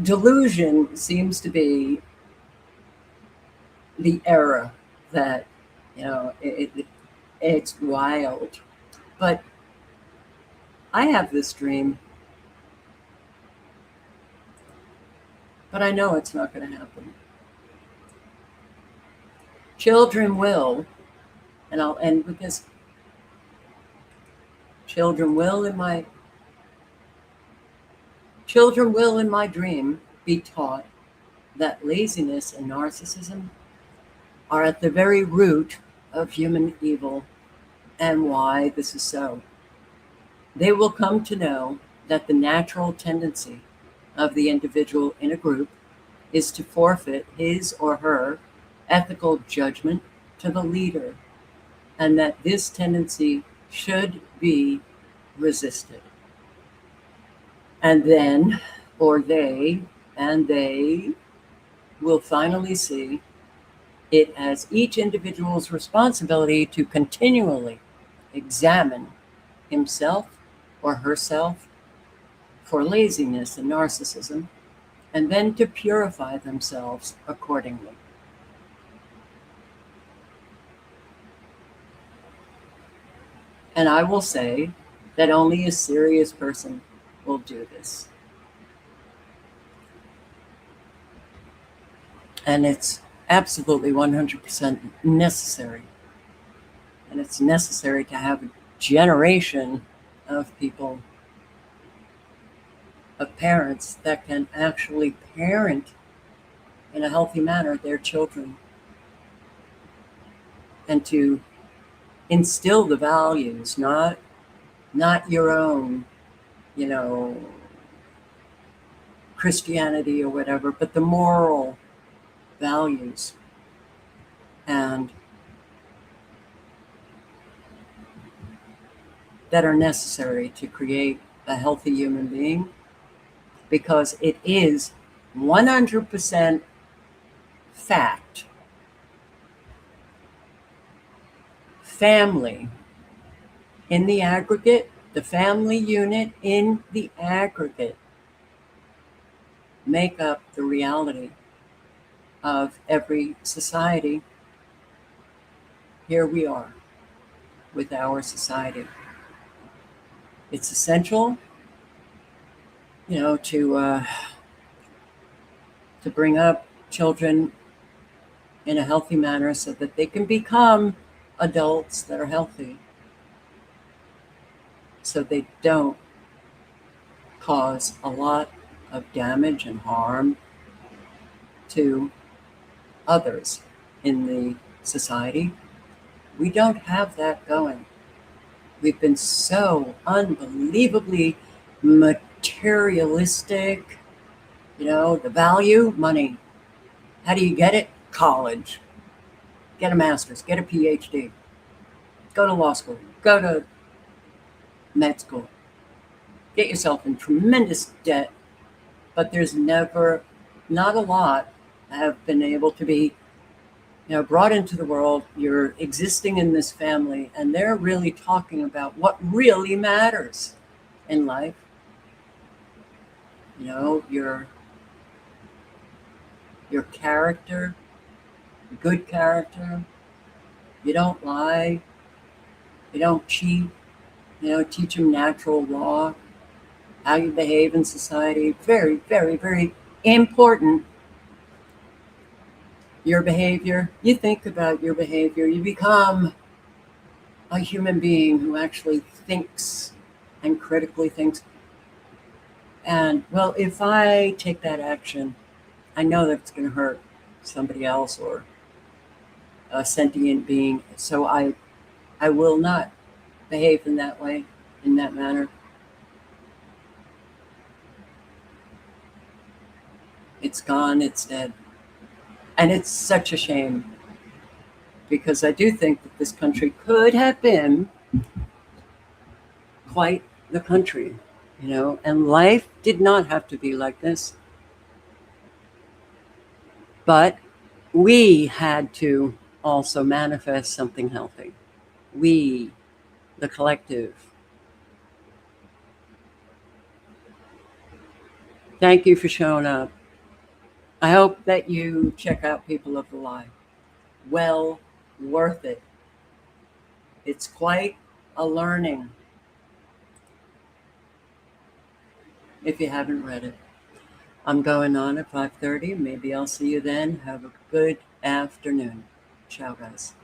delusion seems to be the error that, It's wild. But I have this dream, but I know it's not going to happen. Children will, and I'll end with this. Children will in my children will in my dream be taught that laziness and narcissism are at the very root of human evil and why this is so. They will come to know that the natural tendency of the individual in a group is to forfeit his or her ethical judgment to the leader, and that this tendency should be resisted. And then, or they will finally see it as each individual's responsibility to continually examine himself or herself for laziness and narcissism, and then to purify themselves accordingly. And I will say that only a serious person will do this. And it's absolutely 100% necessary. And it's necessary to have a generation of people, of parents that can actually parent in a healthy manner their children, and to instill the values, not your own, Christianity or whatever, but the moral values, and that are necessary to create a healthy human being, because it is 100% fact. Family in the aggregate, the family unit in the aggregate, make up the reality of every society. Here we are with our society. It's essential, to bring up children in a healthy manner so that they can become adults that are healthy, so they don't cause a lot of damage and harm to others in the society. We don't have that going. We've been so unbelievably materialistic. The value, money. How do you get it? College. Get a master's, get a PhD, go to law school, go to med school, get yourself in tremendous debt, but there's not a lot have been able to be brought into the world. You're existing in this family, and they're really talking about what really matters in life. Your character, good character. You don't lie. You don't cheat. Teach them natural law, how you behave in society. Very, very, very important. Your behavior. You think about your behavior. You become a human being who actually thinks and critically thinks. And, well, if I take that action, I know that it's going to hurt somebody else or a sentient being. So I will not behave in that way, in that manner. It's gone, it's dead. And it's such a shame, because I do think that this country could have been quite the country, and life did not have to be like this. But we had to also manifest something healthy. We, the collective. Thank you for showing up. I hope that you check out People of the Lie. Well worth it. It's quite a learning if you haven't read it. I'm going on at 5:30. Maybe I'll see you then. Have a good afternoon. Ciao, guys.